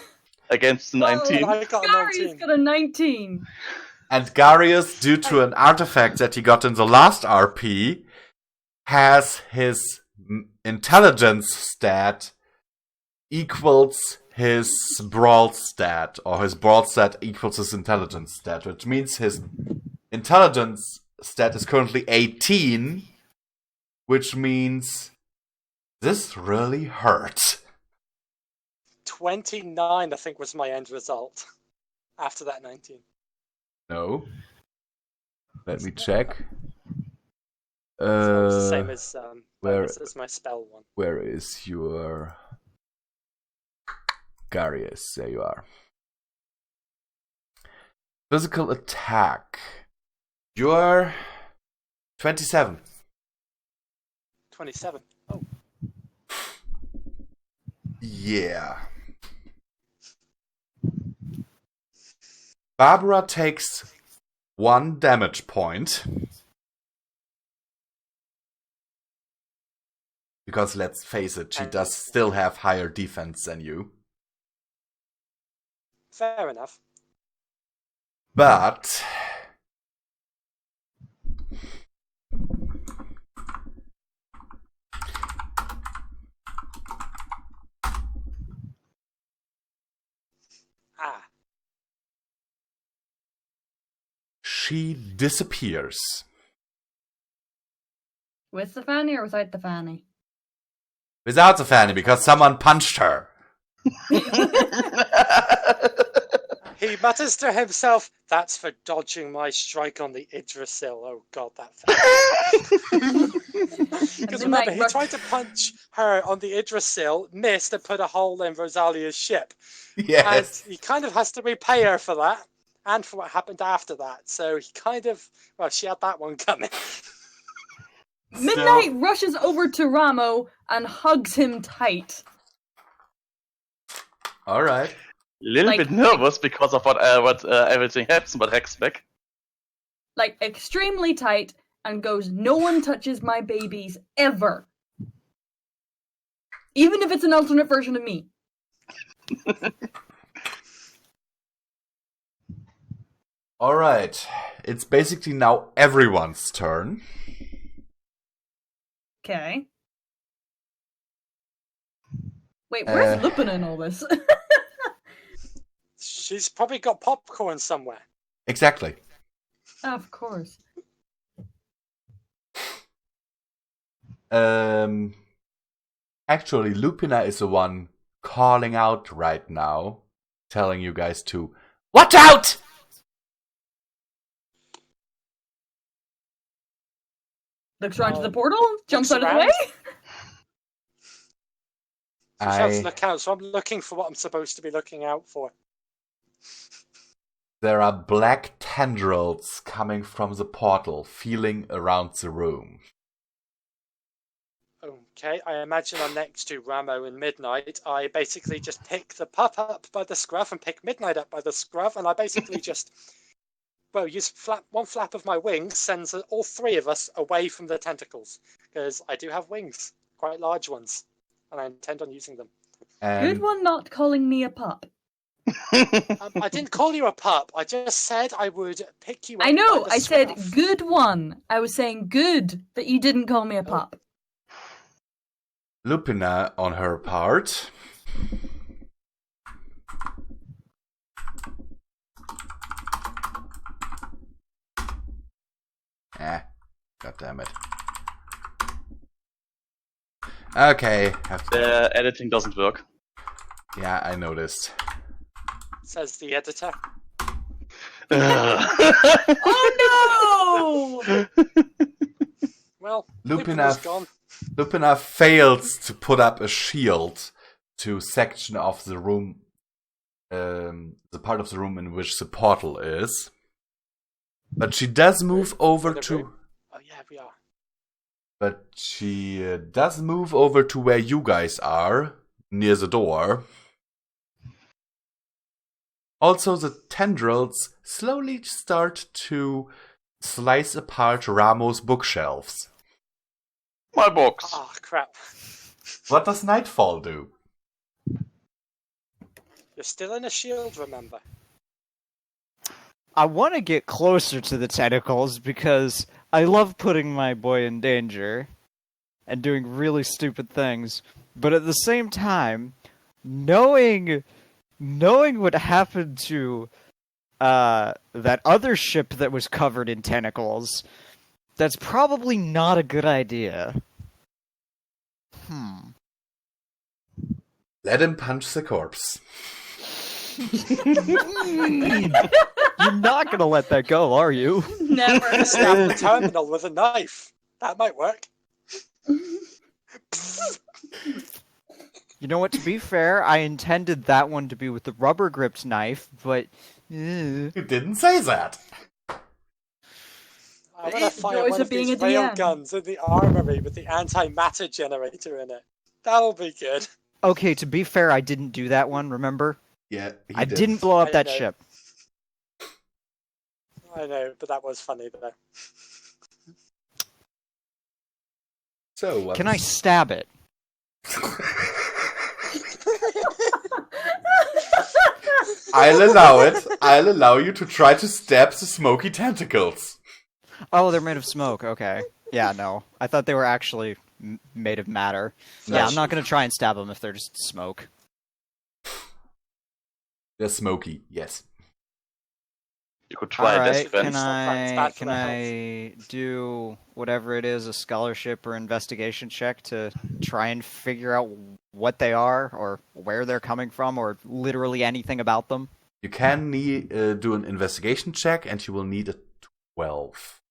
Against 19. I got a Gary's 19. got a 19. And Garius, due to an artifact that he got in the last RP, has his intelligence stat equals his brawl stat, or his brawl stat equals his intelligence stat, which means his intelligence stat is currently 18, which means this really hurt. 29, I think, was my end result. After that 19. No. Let me check. Same as where- as my spell one. Where is your Garius? There you are. Physical attack. You're 27. 27. Oh. Yeah. Barbara takes 1 damage point. Because let's face it, she does still have higher defense than you. Fair enough. But she disappears. With the fanny or without the fanny? Without the fanny, because someone punched her. He mutters to himself, "That's for dodging my strike on the Yggdrasil." Oh god, that Because remember, he tried to punch her on the Yggdrasil, missed, and put a hole in Rosalia's ship. Yes. And he kind of has to repay her for that, and for what happened after that. So he kind of, well, she had that one coming. Midnight rushes over to Ramo and hugs him tight. Alright. Little bit nervous because of what everything happens, but Rex back. Like, extremely tight, and goes, "No one touches my babies, ever. Even if it's an alternate version of me." Alright. It's basically now everyone's turn. Okay. Wait, where's Lupin in all this? She's probably got popcorn somewhere. Exactly. Of course. Actually, Lupina is the one calling out right now, telling you guys to watch out! Looks around to the portal, jumps out of the around. way. She shouts to look out, so I'm looking for what I'm supposed to be looking out for. There are black tendrils coming from the portal, feeling around the room. Okay, I imagine I'm next to Ramo and Midnight. I basically just pick the pup up by the scruff and pick Midnight up by the scruff, and I basically just, use one flap of my wings, sends all three of us away from the tentacles. Because I do have wings, quite large ones, and I intend on using them. Good one not calling me a pup. I didn't call you a pup. I just said I would pick you up. I know, by the I said scruff. good one. I was saying good that you didn't call me a pup. Lupina, on her part, god damn it. Okay. The editing doesn't work. Yeah, I noticed. Says the editor. Oh no! Well, Lupina gone. Lupina fails to put up a shield to section of the room, the part of the room in which the portal is. But she does move over to. Oh yeah, we are. But she does move over to where you guys are, near the door. Also, the tendrils slowly start to slice apart Ramo's bookshelves. My books. Ah, crap. What does Nightfall do? You're still in a shield, remember? I want to get closer to the tentacles because I love putting my boy in danger and doing really stupid things. But at the same time, knowing what happened to that other ship that was covered in tentacles, that's probably not a good idea. Let him punch the corpse. You're not gonna let that go, are you? Never. Stab the terminal with a knife. That might work. You know what, to be fair, I intended that one to be with the rubber-gripped knife, but... You didn't say that! I'm gonna fire Joys one of of being these a DM. railguns in the armory with the antimatter generator in it. That'll be good. Okay, to be fair, I didn't do that one, remember? Yeah, I didn't blow up I that know. ship. I know, but that was funny though. So, what? Can I stab it? I'll allow it. I'll allow you to try to stab the smoky tentacles. Oh, they're made of smoke, okay. Yeah, no. I thought they were actually made of matter. Yeah, I'm not gonna try and stab them if they're just smoke. They're smoky, yes. You could try Alright, this. can Bad for I do whatever it is, a scholarship or investigation check to try and figure out what they are, or where they're coming from, or literally anything about them? You can do an investigation check, and you will need a 12.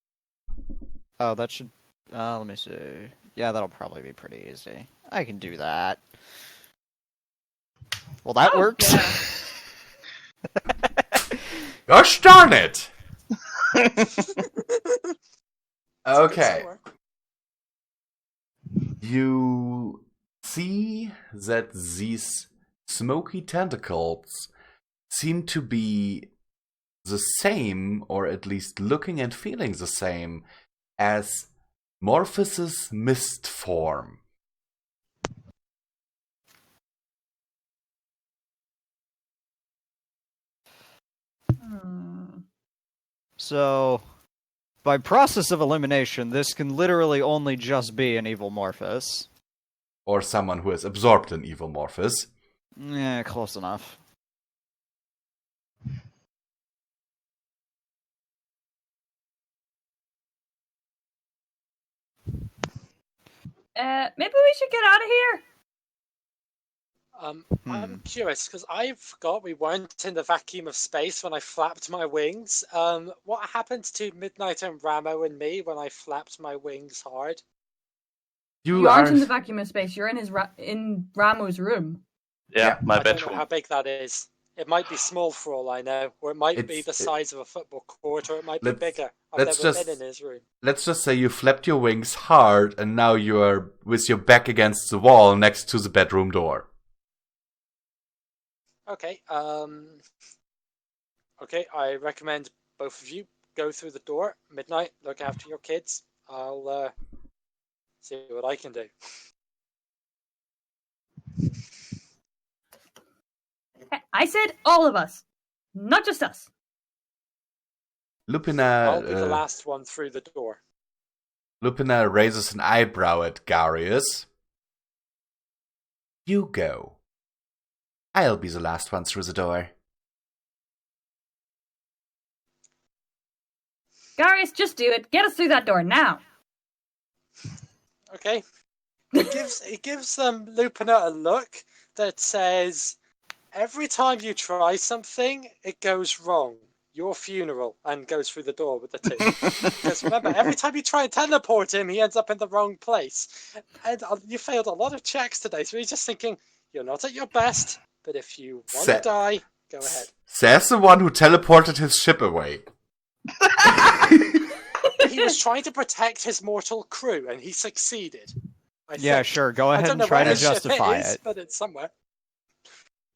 Oh, that should... let me see. Yeah, that'll probably be pretty easy. I can do that. Well, that works. Yeah. Gosh darn it! Okay. You see that these smoky tentacles seem to be the same, or at least looking and feeling the same, as Morphos's mist form. So, by process of elimination, this can literally only just be an evil Morphos. Or someone who has absorbed an evil Morphos. Yeah, close enough. Maybe we should get out of here. I'm curious because I forgot we weren't in the vacuum of space when I flapped my wings. What happened to Midnight and Ramo and me when I flapped my wings hard? You aren't in the vacuum of space. You're in in Ramo's room. Yeah, my I don't know bedroom. how big that is. It might be small for all I know, or it might be the size of a football court, or it might be bigger. I've never been in his room. Let's just say you flapped your wings hard, and now you are with your back against the wall next to the bedroom door. Okay. Okay, I recommend both of you go through the door. Midnight, look after your kids. I'll see what I can do. I said all of us, not just us. Lupina. I'll be the last one through the door. Lupina raises an eyebrow at Garius. You go. I'll be the last one through the door. Garius, just do it. Get us through that door now. Okay. It gives Lupina a look that says, every time you try something, it goes wrong. Your funeral, and goes through the door with the two. Because remember, every time you try and teleport him, he ends up in the wrong place. And you failed a lot of checks today, so he's just thinking, you're not at your best, but if you want to die, go ahead. Says the one who teleported his ship away. He was trying to protect his mortal crew, and he succeeded. Yeah, sure. Go ahead and try to justify it. But it's somewhere.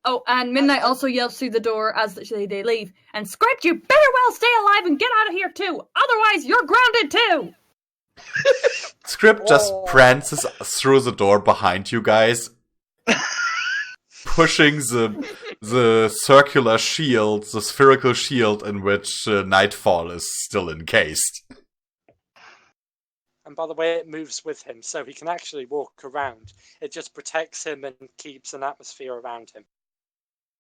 Oh, and Midnight also yells through the door as they leave. And Script, you better well stay alive and get out of here too. Otherwise, you're grounded too. Script just prances through the door behind you guys, pushing the circular shield, the spherical shield in which Nightfall is still encased. And by the way, it moves with him, so he can actually walk around. It just protects him and keeps an atmosphere around him.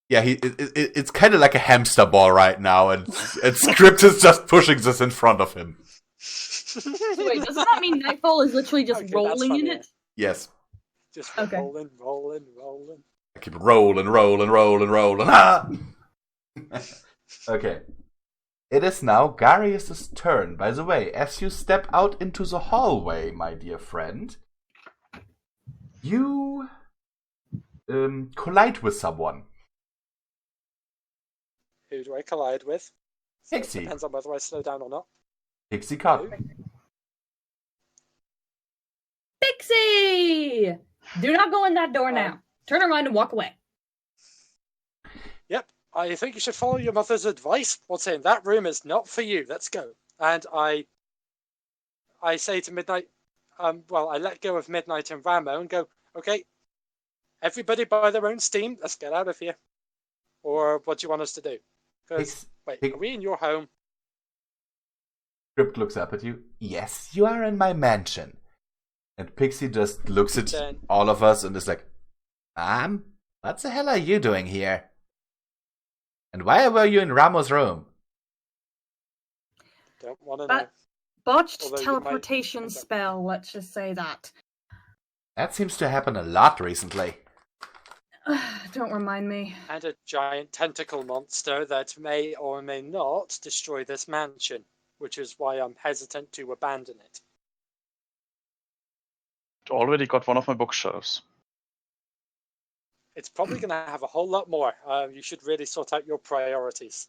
Yeah, it's kind of like a hamster ball right now, and Script is just pushing this in front of him. Wait, doesn't that mean Nightfall is literally just rolling in it? Yes. Just rolling. I keep rolling. Ah! Okay. It is now Garius' turn. By the way, as you step out into the hallway, my dear friend, you collide with someone. Who do I collide with? Pixie. Depends on whether I slow down or not. Pixie Cut. Pixie! Do not go in that door now. Turn around and walk away. Yep. I think you should follow your mother's advice. What's in that room is not for you. Let's go. And I say to Midnight, I let go of Midnight and Ramo and go, okay, everybody by their own steam. Let's get out of here. Or what do you want us to do? Because, are we in your home? Script looks up at you. Yes, you are in my mansion. And Pixie just looks at all of us and is like, what the hell are you doing here? And why were you in Ramo's room? Don't want to know. Botched teleportation spell, let's just say that. That seems to happen a lot recently. Don't remind me. And a giant tentacle monster that may or may not destroy this mansion, which is why I'm hesitant to abandon it. Already got one of my bookshelves. It's probably going to have a whole lot more. You should really sort out your priorities.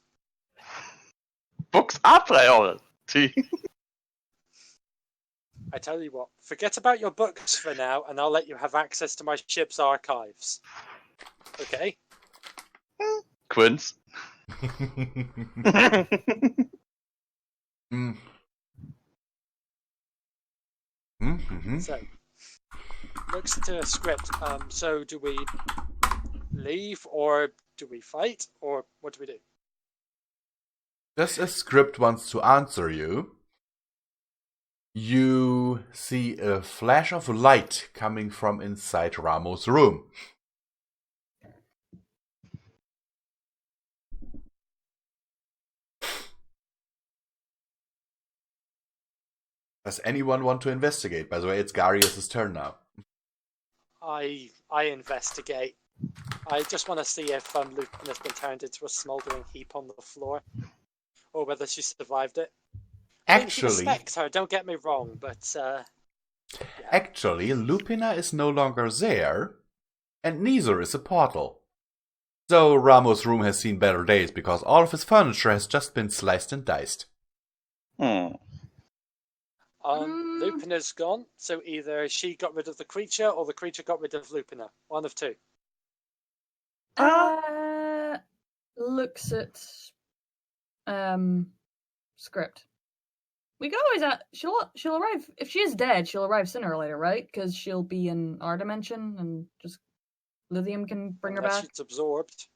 Books are priority. I tell you what, forget about your books for now, and I'll let you have access to my ship's archives. Okay? Quince. So, looks to a script. So do we leave, or do we fight, or what do we do? Just as Script wants to answer you, you see a flash of light coming from inside Ramo's room. Does anyone want to investigate? By the way, it's Garius' turn now. I investigate. I just want to see if Lupin has been turned into a smouldering heap on the floor, or whether she survived it. Actually, I respect her, don't get me wrong, but yeah. Actually, Lupina is no longer there, and neither is a portal. So Ramo's room has seen better days because all of his furniture has just been sliced and diced. Lupina's gone, so either she got rid of the creature or the creature got rid of Lupina. One of two. Looks at script. We could always she'll arrive if she is dead. She'll arrive sooner or later, right? Because she'll be in our dimension, and just Lithium can bring her back. She's absorbed.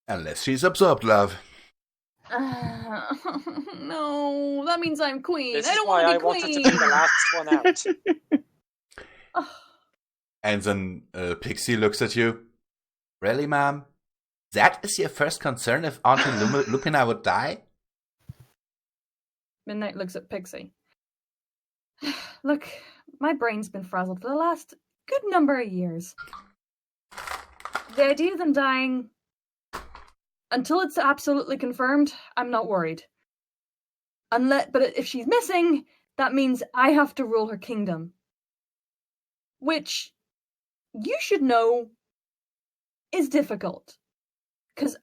Unless she's absorbed, love. No, that means I'm queen. This I is don't why I want to be wanted to queen. be the last one out. And then Pixie looks at you. Really, ma'am? That is your first concern if Auntie Lupina would die? Midnight looks at Pixie. Look, my brain's been frazzled for the last good number of years. The idea of them dying, until it's absolutely confirmed, I'm not worried. But if she's missing, that means I have to rule her kingdom. Which, you should know, is difficult. Because,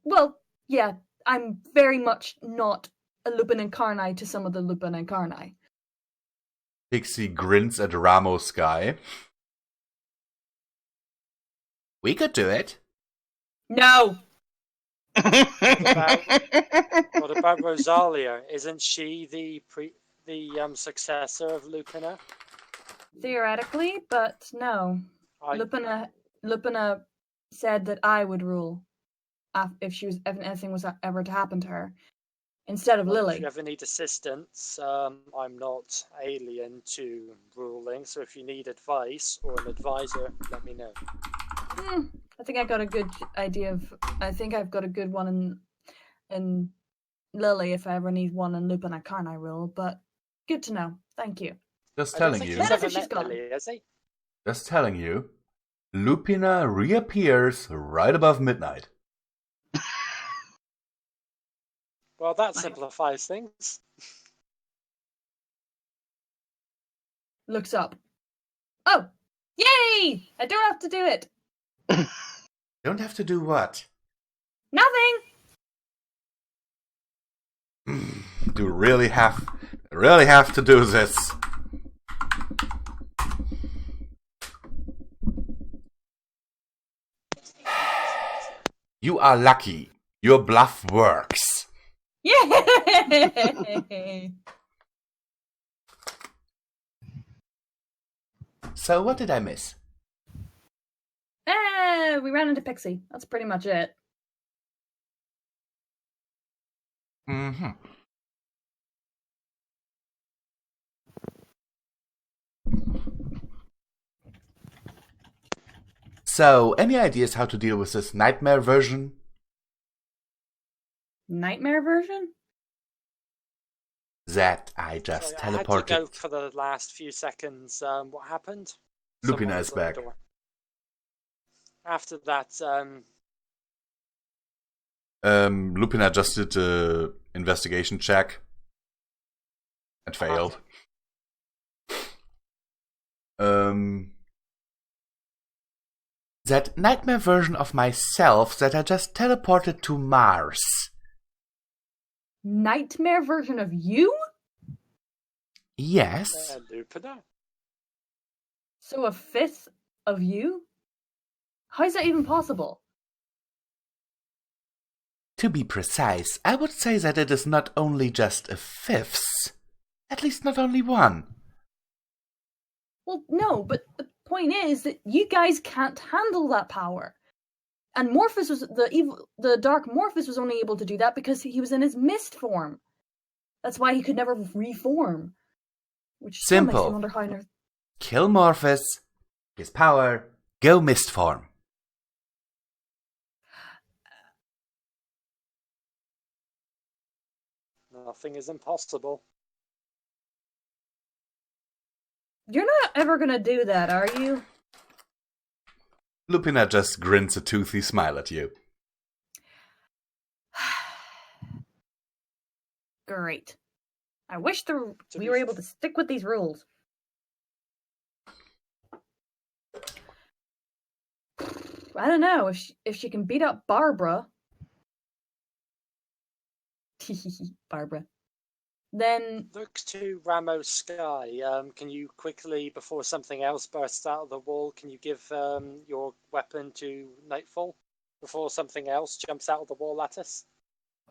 well, yeah, I'm very much not a Lupin Incarni to some of the Lupin Incarni. Pixie grins at Ramos Sky. We could do it. No! What about Rosalia? Isn't she the successor of Lupina? Theoretically, but no. Lupina said that I would rule if anything was ever to happen to her, instead of Lily. If you ever need assistance, I'm not alien to ruling, so if you need advice or an advisor, let me know. I think I got a good idea of. I think I've got a good one in Lily if I ever need one in Lupin Incarni rule, but good to know. Thank you. Just telling you. Just telling you. Lupina reappears right above midnight. Well, that simplifies things. Looks up. Oh! Yay! I don't have to do it! Don't have to do what? Nothing! Do really have to do this. You are lucky. Your bluff works. Yay! So what did I miss? We ran into Pixie. That's pretty much it. Mm-hmm. So, any ideas how to deal with this nightmare version? Nightmare version? That I just teleported. I had to go for the last few seconds. What happened? Lupina is back. After that, Lupina just did an investigation check and failed. That nightmare version of myself that I just teleported to Mars. Nightmare version of you? Yes. Lupina. So a fifth of you? How is that even possible? To be precise, I would say that it is not only just a fifth. At least not only one. Well, no, but the point is that you guys can't handle that power. And Morphus was the Dark Morphus was only able to do that because he was in his mist form. That's why he could never reform. Which still makes me wonder how on earth. Kill Morphus, his power, go mist form. Nothing is impossible. You're not ever gonna do that, are you? Lupina just grins a toothy smile at you. Great. I wish we were able to stick with these rules. I don't know if she can beat up Barbara. Barbara. Then look to Ramos Sky. Can you quickly, before something else bursts out of the wall, can you give your weapon to Nightfall before something else jumps out of the wall at us?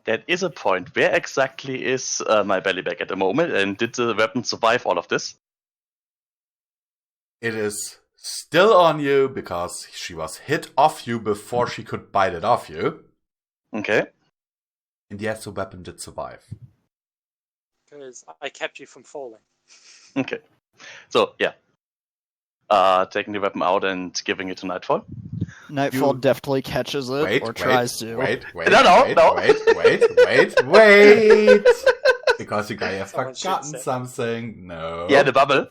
That is a point. Where exactly is my belly bag at the moment, and did the weapon survive all of this? It is still on you because she was hit off you before she could bite it off you. Okay. And yes, the weapon did survive. Because I kept you from falling. Okay. So, yeah. Taking the weapon out and giving it to Nightfall. Nightfall deftly catches it tries to. Wait. No. Wait. Because you guys have forgotten something. No. Yeah, the bubble.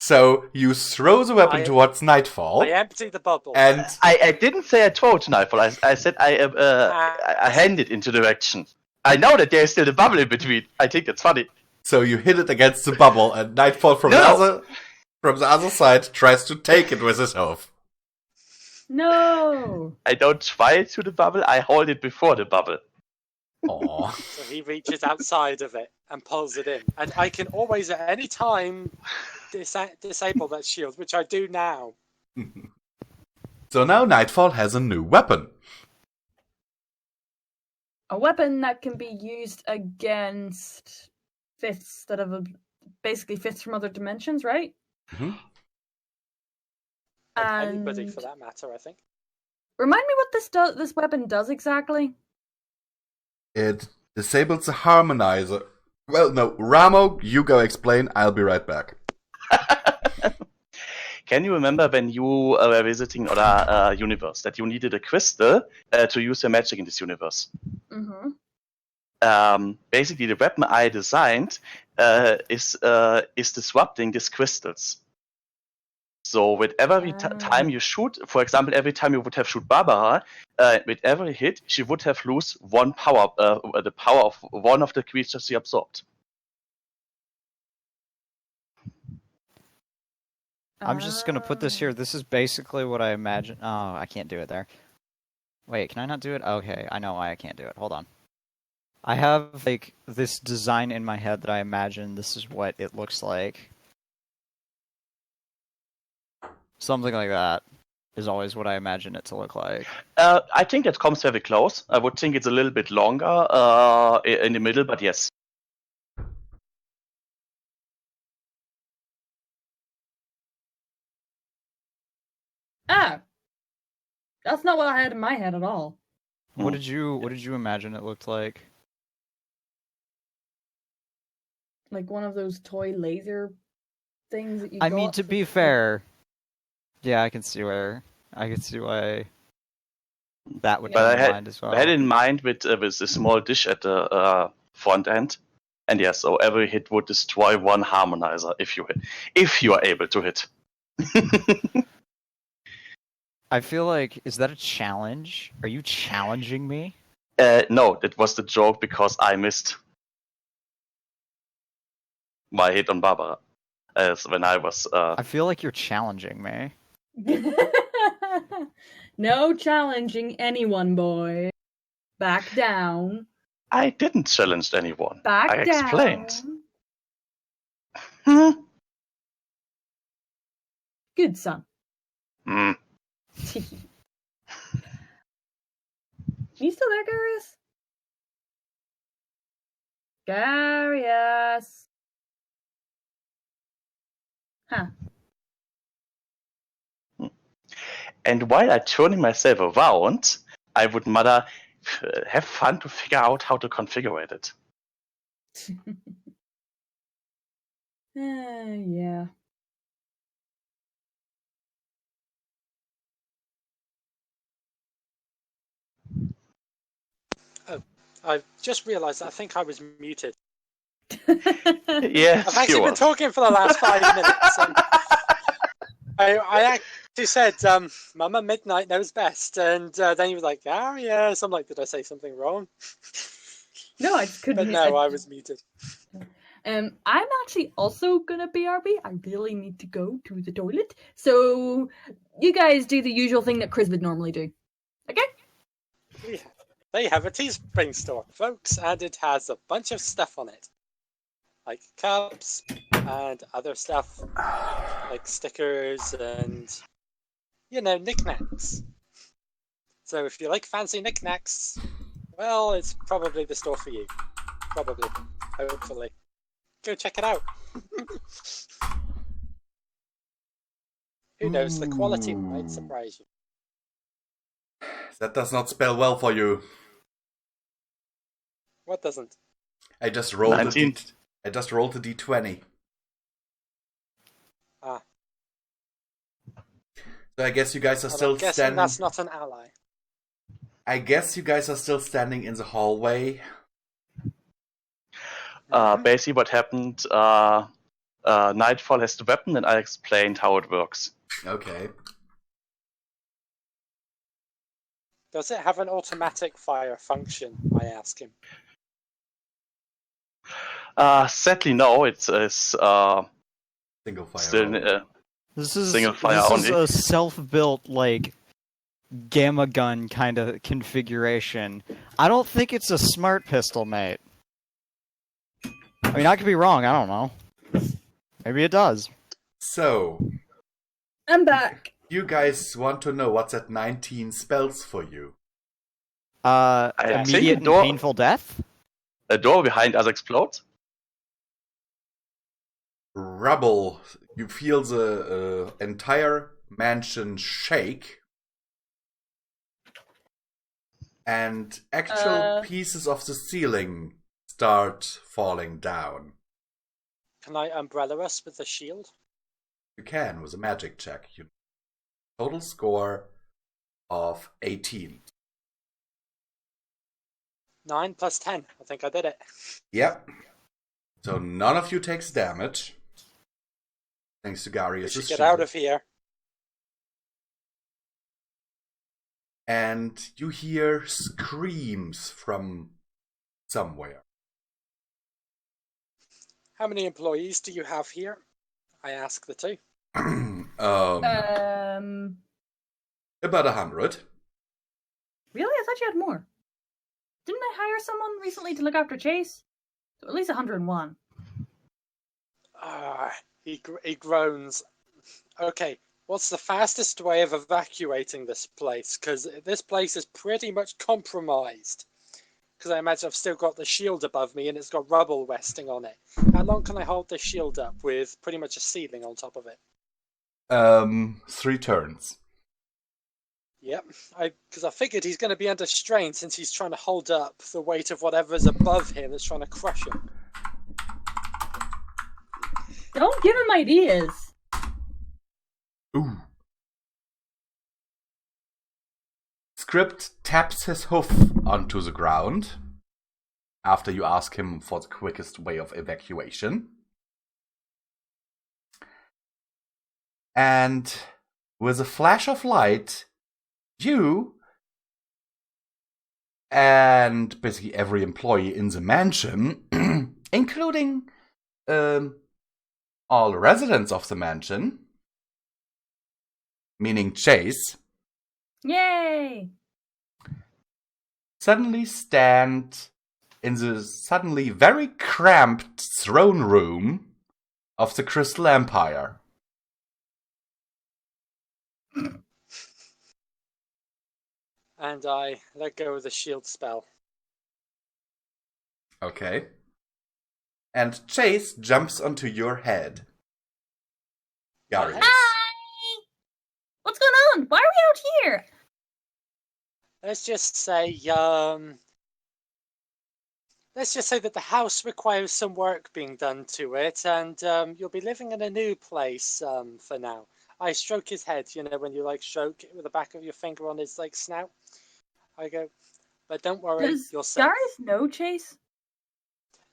So you throw the weapon towards Nightfall. I empty the bubble. And I didn't say I throw it to Nightfall. I said I hand it into direction. I know that there's still a bubble in between. I think that's funny. So you hit it against the bubble, and Nightfall from the other side tries to take it with his hoof. No! I don't try to the bubble, I hold it before the bubble. Aww. So he reaches outside of it and pulls it in. And I can always, at any time, disable that shield, which I do now. So now Nightfall has a new weapon. A weapon that can be used against fifths that have basically fifths from other dimensions, right? Mm-hmm. Anybody for that matter, I think. Remind me what this weapon does exactly? It disables the harmonizer. Well, no, Ramo, you go explain. I'll be right back. Can you remember when you were visiting other universe that you needed a crystal to use your magic in this universe? Mm-hmm. Basically, the weapon I designed is disrupting these crystals. So with every time you shoot, for example, every time you would have shoot Barbara, with every hit, she would have lose one power, the power of one of the creatures she absorbed. I'm just going to put this here. This is basically what I imagine. Oh, I can't do it there. Wait, can I not do it? Okay, I know why I can't do it. Hold on. I have, like, this design in my head that I imagine this is what it looks like. Something like that is always what I imagine it to look like. I think that comes very close. I would think it's a little bit longer in the middle, but yes. Ah! That's not what I had in my head at all. What did you imagine it looked like? Like one of those toy laser things that you I mean, to be fair, yeah, I can see why that would be in mind as well. I had in mind with a small dish at the front end, and yeah, so every hit would destroy one harmonizer if you are able to hit. I feel like, is that a challenge? Are you challenging me? No, that was the joke because I missed my hit on Barbara. As when I was. I feel like you're challenging me. No challenging anyone, boy. Back down. I didn't challenge anyone. I explained. Good son. You still there, Garius? Garius. Huh. And while I turning myself around, I would rather have fun to figure out how to configure it. Yeah. Oh, I just realised I think I was muted. Yes, I've actually been talking for the last 5 minutes. And I actually said, Mama Midnight knows best. And then he was like, yes. I'm like, did I say something wrong? No, I just couldn't. But no, I was muted. I'm actually also gonna BRB. I really need to go to the toilet. So you guys do the usual thing that Kriz would normally do. Okay? Yeah. They have a Teespring store, folks, and it has a bunch of stuff on it. Like cups and other stuff, like stickers and, knickknacks. So if you like fancy knickknacks, well, it's probably the store for you. Probably. Hopefully. Go check it out. Who knows, the quality might surprise you. That does not spell well for you. What doesn't? I just rolled 19. I just rolled a d20. Ah. So I guess you guys are Well, still I'm guessing standing. that's not an ally. I guess you guys are still standing in the hallway. Basically, what happened, Nightfall has the weapon, and I explained how it works. Okay. Does it have an automatic fire function? I ask him. Sadly, no. It's Single fire. still roll. This is Single fire this is only. a self-built like gamma gun kind of configuration. I don't think it's a smart pistol, mate. I mean, I could be wrong. I don't know. Maybe it does. So, I'm back. you guys want to know what's at 19 spells for you? think Immediate and door- painful death. a door behind us explodes. Rubble. You feel the entire mansion shake. And actual pieces of the ceiling start falling down. Can I umbrella us with the shield? You can with a magic check. Total score of 18. 9 plus 10. I think I did it. Yep. So none of you takes damage. Thanks to We Garius' should get out of here. And you hear screams from somewhere. How many employees do you have here? I ask the two. About 100. Really? I thought you had more. Didn't I hire someone recently to look after Chase? So at least 101. He groans. Okay, what's the fastest way of evacuating this place? Because this place is pretty much compromised. Because I imagine I've still got the shield above me and it's got rubble resting on it. How long can I hold this shield up with pretty much a ceiling on top of it? 3 turns. Yep, because I figured he's going to be under strain since he's trying to hold up the weight of whatever's above him that's trying to crush him. Don't give him ideas. Ooh. Script taps his hoof onto the ground after you ask him for the quickest way of evacuation. And with a flash of light, you and basically every employee in the mansion, including all residents of the mansion, meaning Chase, Yay! suddenly stand in the suddenly very cramped throne room of the Crystal Empire. And I let go of the shield spell. Okay. And Chase jumps onto your head. Gary. Hi! What's going on? Why are we out here? Let's just say that the house requires some work being done to it, and you'll be living in a new place for now. I stroke his head, you know, when you like stroke it with the back of your finger on his like snout. I go, but don't worry, Does you're safe. Gareth know Chase?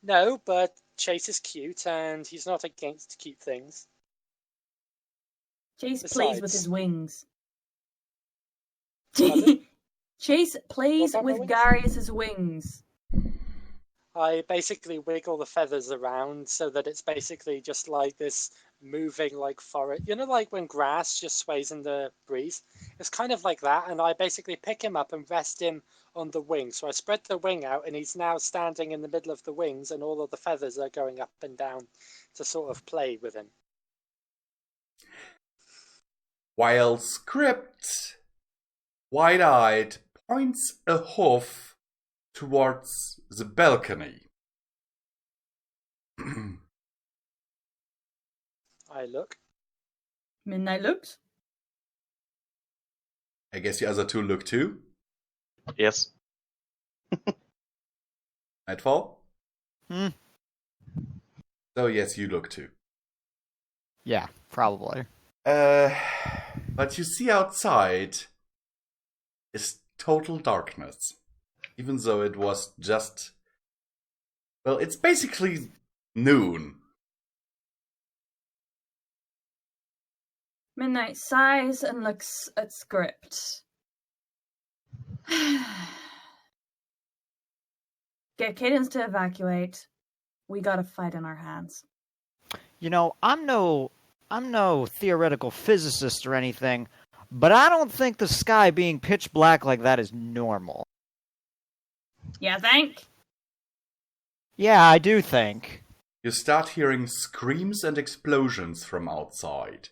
No, but Chase is cute, and he's not against cute things. Chase Besides- plays with his wings. Pardon? Chase plays What about my with wings? Darius's wings. I basically wiggle the feathers around so that it's basically just like this moving like forest. You know, like when grass just sways in the breeze? It's kind of like that, and I basically pick him up and rest him on the wing. So I spread the wing out, and he's now standing in the middle of the wings, and all of the feathers are going up and down to sort of play with him. While Script, wide-eyed, points a hoof towards the balcony. I look. Midnight looks. I guess the other two look too. Yes. Nightfall? Hmm. So yes, you look too. Yeah, probably. But you see outside is total darkness. Even though it was just... Well, it's basically noon. Midnight sighs and looks at Script. Get Cadence to evacuate. We got a fight in our hands. You know, I'm no theoretical physicist or anything, but I don't think the sky being pitch black like that is normal. You think? Yeah, I do think. You start hearing screams and explosions from outside.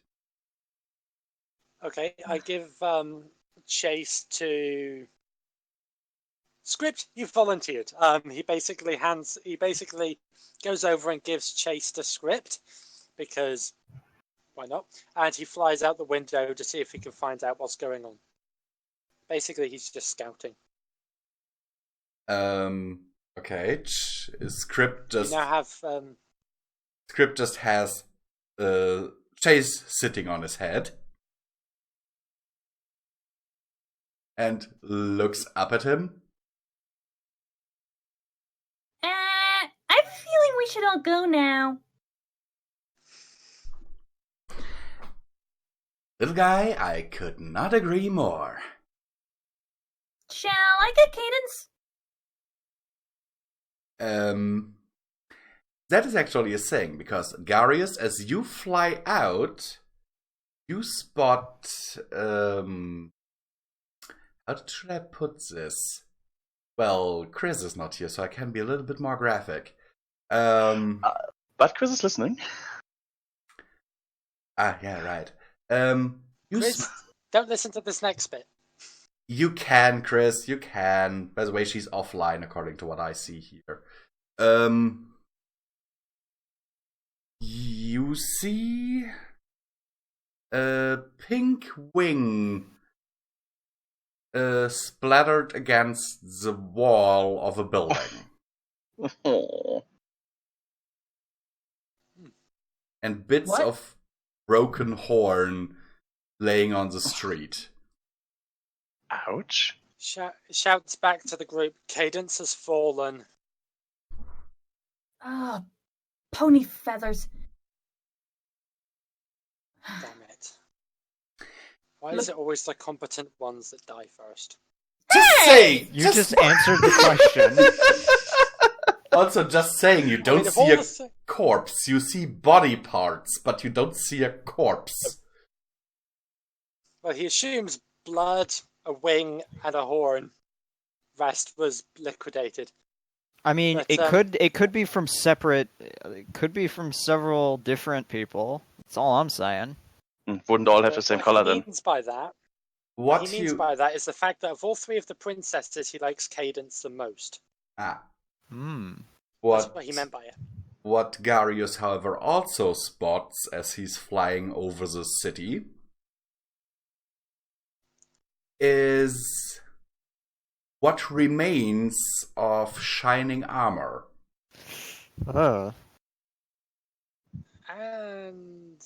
Okay, I give chase to Script. You've volunteered. He basically goes over and gives chase to Script because why not? And he flies out the window to see if he can find out what's going on. Basically, he's just scouting. Okay. Script just... You now have... Script just has Chase sitting on his head. And looks up at him. I have a feeling we should all go now. Little guy, I could not agree more. Shall I get Cadence? That is actually a thing, because Garius, as you fly out, you spot, how should I put this? Well, Kriz is not here, so I can be a little bit more graphic. But Kriz is listening. Yeah, right. Kriz, don't listen to this next bit. You can, Kriz, you can. By the way, she's offline according to what I see here. You see a pink wing splattered against the wall of a building. And bits of broken horn laying on the street. Ouch. Shouts back to the group, Cadence has fallen. Ah, pony feathers. Damn it. Why is it always the competent ones that die first? Just saying! You just answered the question. Also, just saying, you don't see a corpse. You see body parts, but you don't see a corpse. Well, he assumes blood, a wing, and a horn. Rest was liquidated. I mean, But, it could be from separate. It could be from several different people. That's all I'm saying. Wouldn't all have the same color What he then. means by that is the fact that of all three of the princesses, he likes Cadence the most. Ah. Hmm. That's what he meant by it. What Garius, however, also spots as he's flying over the city is what remains of shining armor. And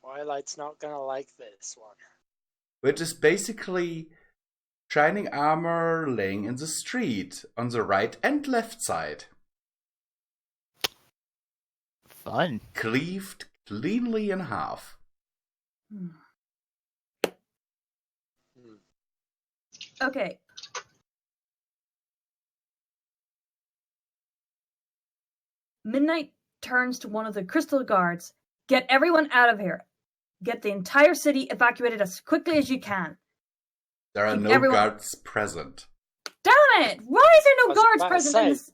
Twilight's not gonna like this one. Which is basically shining armor laying in the street on the right and left side. Fun. Cleaved cleanly in half. Okay. Midnight turns to one of the crystal guards. Get everyone out of here. Get the entire city evacuated as quickly as you can. There are no guards present. Damn it! Why is there no guards present in this?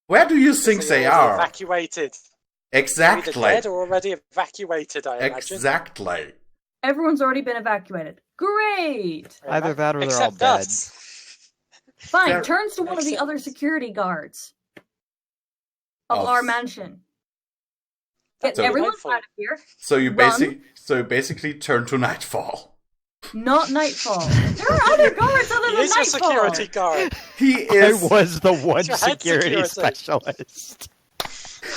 Where do you think they are? Evacuated. Exactly. Either dead or already evacuated, I imagine. Exactly. Everyone's already been evacuated. Great! Either that or they're all Except dead. us. Fine, turns to one of the other security guards of our mansion. Get everyone out of here. So you basically turn to Nightfall. not Nightfall. There are other guards other than He is your Nightfall. security guard. He is. I was the one Your head security security. specialist.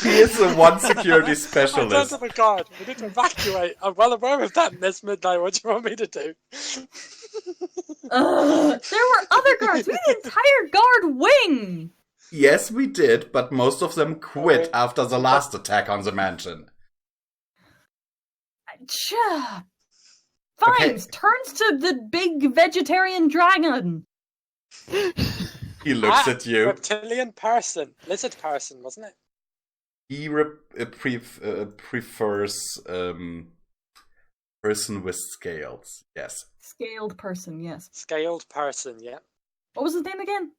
He is the one security I specialist. turned to the guard. We need to evacuate. I'm well aware of that, Miss Midnight. What do you want me to do? There were other guards. We had an entire guard wing. Yes, we did, but most of them quit after the last attack on the mansion. Fines turns to the big vegetarian dragon. He looks at you. Reptilian person. Lizard person, wasn't it? He prefers person with scales. Yes. Scaled person, yes. Scaled person, yeah. What was his name again?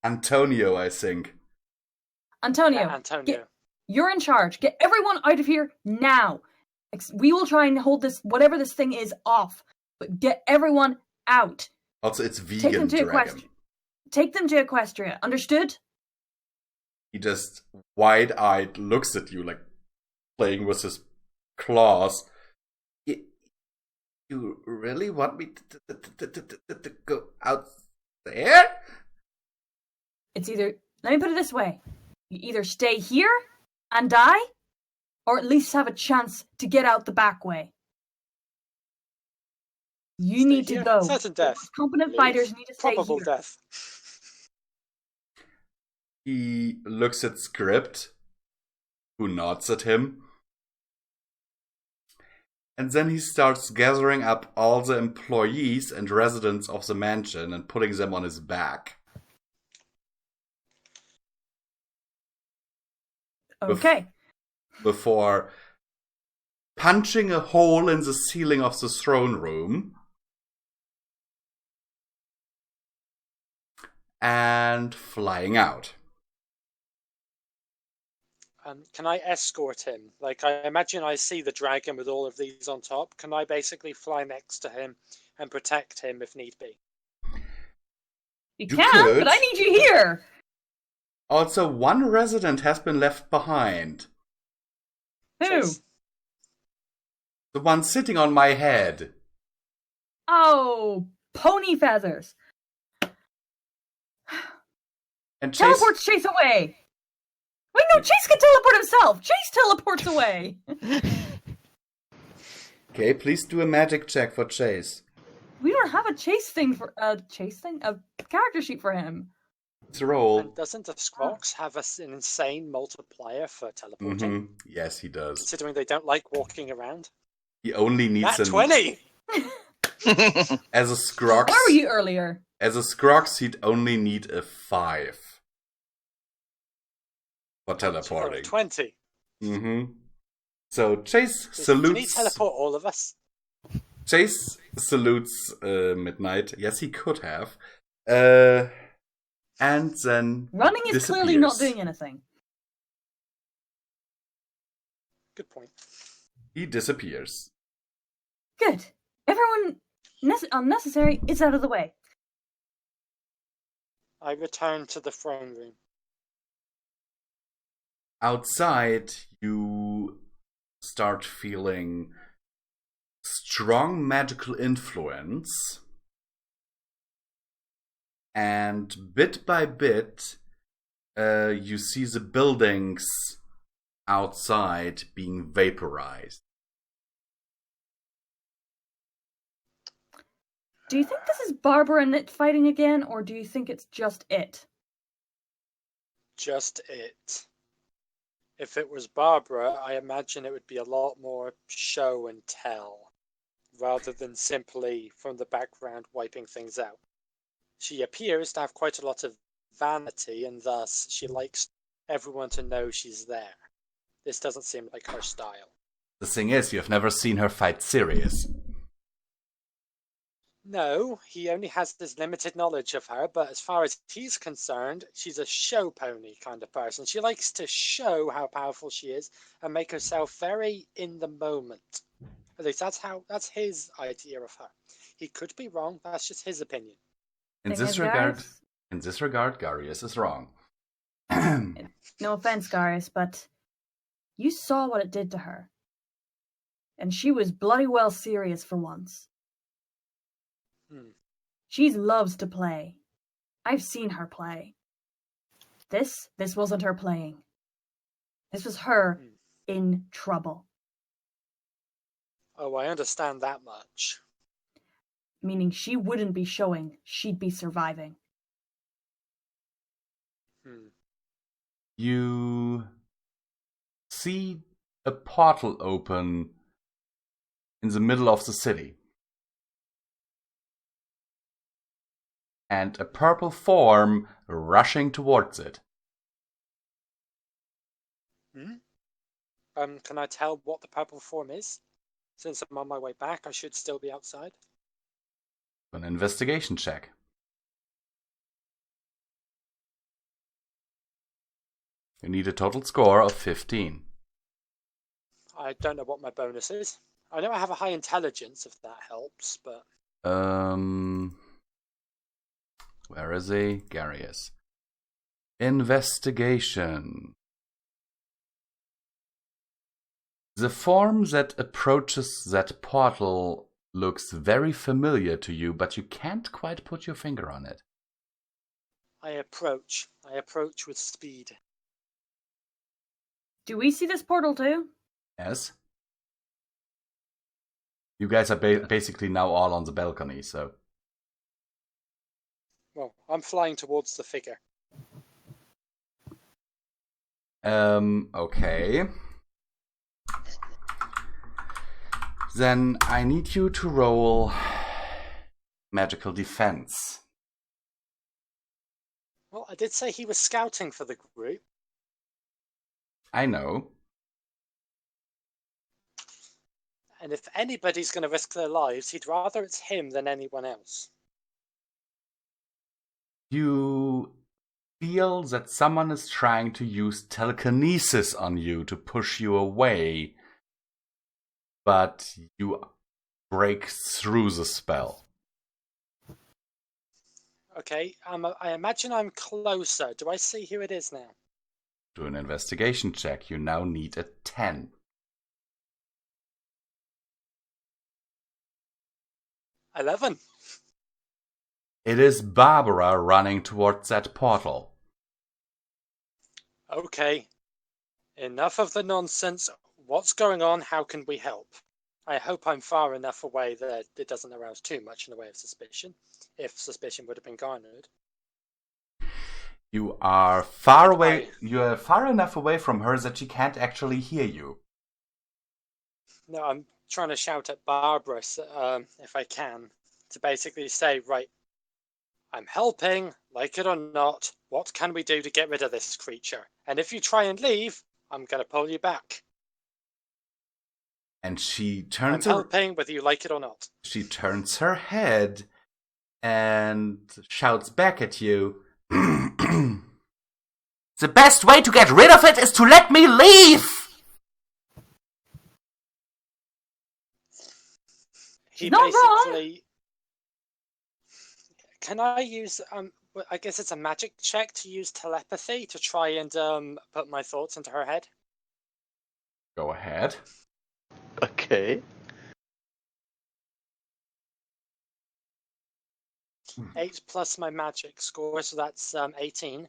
Antonio, I think. Antonio. Yeah, Antonio. You're in charge. Get everyone out of here now. We will try and hold this, whatever this thing is, off. But get everyone out. Also, it's vegan dragon. Take them to Equestria. Understood? He just wide-eyed looks at you, like playing with his claws. You really want me to go out there? It's either, let me put it this way. You either stay here and die, or at least have a chance to get out the back way. You need to go. Certain death. Competent fighters need to stay Probable here. death. He looks at Script, who nods at him. And then he starts gathering up all the employees and residents of the mansion and putting them on his back. Okay. Before punching a hole in the ceiling of the throne room and flying out. Can I escort him? Like, I imagine I see the dragon with all of these on top. Can I basically fly next to him and protect him if need be? You You can, could. but I need you here. Also, one resident has been left behind. Who? Chase. The one sitting on my head. Oh, pony feathers. And Chase, Teleports Chase away. Wait, no, Chase can teleport himself. Chase teleports away. Okay, please do a magic check for Chase. We don't have a a character sheet for him. Let's roll. And doesn't the Squawks have an insane multiplier for teleporting? Yes, he does. Considering they don't like walking around. He only needs Nat 20! As a Scrox. Where were you earlier? As a Scrox, he'd only need a 5 for teleporting. 20. So Chase Can he salutes. teleport all of us? Chase salutes Midnight. Yes, he could have. And then Running is clearly not doing anything. Good point. He disappears. Good. Everyone unnecessary is out of the way. I return to the throne room. Outside, you start feeling strong magical influence. And bit by bit, you see the buildings outside being vaporized. Do you think this is Barbara and it fighting again, or do you think it's just it? Just it. If it was Barbara, I imagine it would be a lot more show and tell, rather than simply from the background wiping things out. She appears to have quite a lot of vanity, and thus she likes everyone to know she's there. This doesn't seem like her style. The thing is, you've never seen her fight serious. No, he only has this limited knowledge of her, but as far as he's concerned, she's a show pony kind of person. She likes to show how powerful she is and make herself very in the moment. At least that's his idea of her. He could be wrong, that's just his opinion. In this regard, Garius is wrong. No offense, Garius, but you saw what it did to her. And she was bloody well serious for once. She loves to play. I've seen her play. This wasn't her playing. This was her in trouble. Oh, I understand that much. Meaning she wouldn't be showing, she'd be surviving. You see a portal open in the middle of the city. And a purple form rushing towards it. Can I tell what the purple form is? Since I'm on my way back, I should still be outside. An investigation check. You need a total score of 15. I don't know what my bonus is. I know I have a high intelligence, if that helps, but... Where is he? Gary is. Investigation. The form that approaches that portal looks very familiar to you, but you can't quite put your finger on it. I approach with speed. Do we see this portal too? Yes. You guys are basically now all on the balcony, so... Well, I'm flying towards the figure. Okay. Then I need you to roll magical defense. Well, I did say he was scouting for the group. I know. And if anybody's going to risk their lives, he'd rather it's him than anyone else. You feel that someone is trying to use telekinesis on you to push you away, but you break through the spell. Okay, I imagine I'm closer. Do I see who it is now? Do an investigation check. You now need a 10. 11. It is Barbara running towards that portal. Okay. Enough of the nonsense. What's going on? How can we help? I hope I'm far enough away that it doesn't arouse too much in the way of suspicion, if suspicion would have been garnered. You are far away. You are far enough away from her that she can't actually hear you. No, I'm trying to shout at Barbara, if I can, to basically say, right, I'm helping, like it or not. What can we do to get rid of this creature? And if you try and leave, I'm going to pull you back. And she turns. I'm helping, whether you like it or not. She turns her head and shouts back at you. The best way to get rid of it is to let me leave! He Not basically... wrong. Can I use... I guess it's a magic check to use telepathy to try and put my thoughts into her head? Go ahead. Okay. 8 plus my magic score, so that's 18.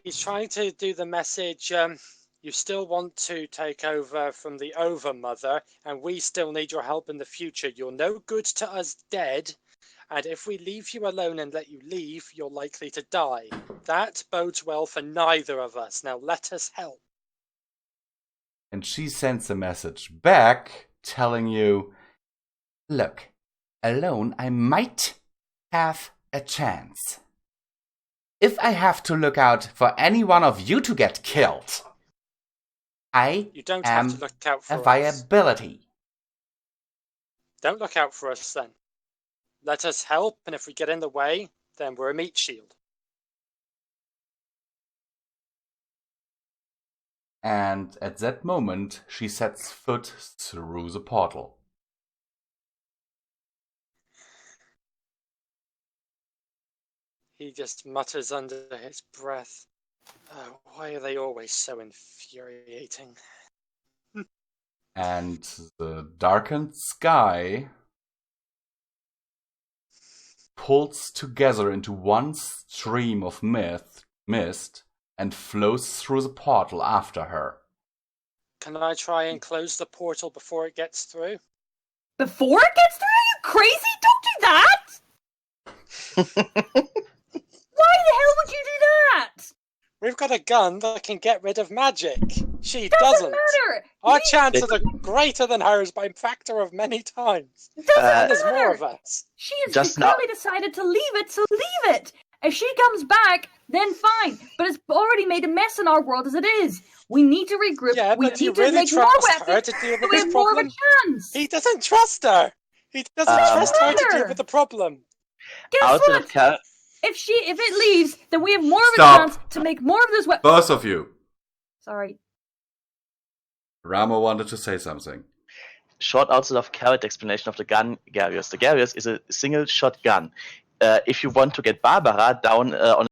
He's trying to do the message, you still want to take over from the Overmother, and we still need your help in the future. You're no good to us dead, and if we leave you alone and let you leave, you're likely to die. That bodes well for neither of us. Now let us help. And she sends a message back telling you, look, alone I might have a chance. If I have to look out for any one of you to get killed, You don't have to look out for a us. viability. Don't look out for us then. Let us help, and if we get in the way, then we're a meat shield. And at that moment, she sets foot through the portal. He just mutters under his breath, oh, why are they always so infuriating? And the darkened sky pulls together into one stream of mist and flows through the portal after her. Can I try and close the portal before it gets through? Before it gets through? Are you crazy? Don't do that! Why the hell would you do that? We've got a gun that can get rid of magic. She Doesn't doesn't. matter. Our chances are greater than hers by a factor of many times. Doesn't And there's matter. more of us. She has Just clearly decided to leave it, so leave it. If she comes back, then fine. But it's already made a mess in our world as it is. We need to regroup. Yeah, we but you need to really make more trust her weapons to deal so with we this have more of a problem? chance. He doesn't trust her. He doesn't trust her to deal with the problem. Guess Outside what? of Cal- If it leaves, then we have more of a Stop. chance to make more of those weapons. Both of you. Sorry. Ramo wanted to say something. Short outside of carrot explanation of the gun Garius. The Garius is a single shot gun. If you want to get Barbara down on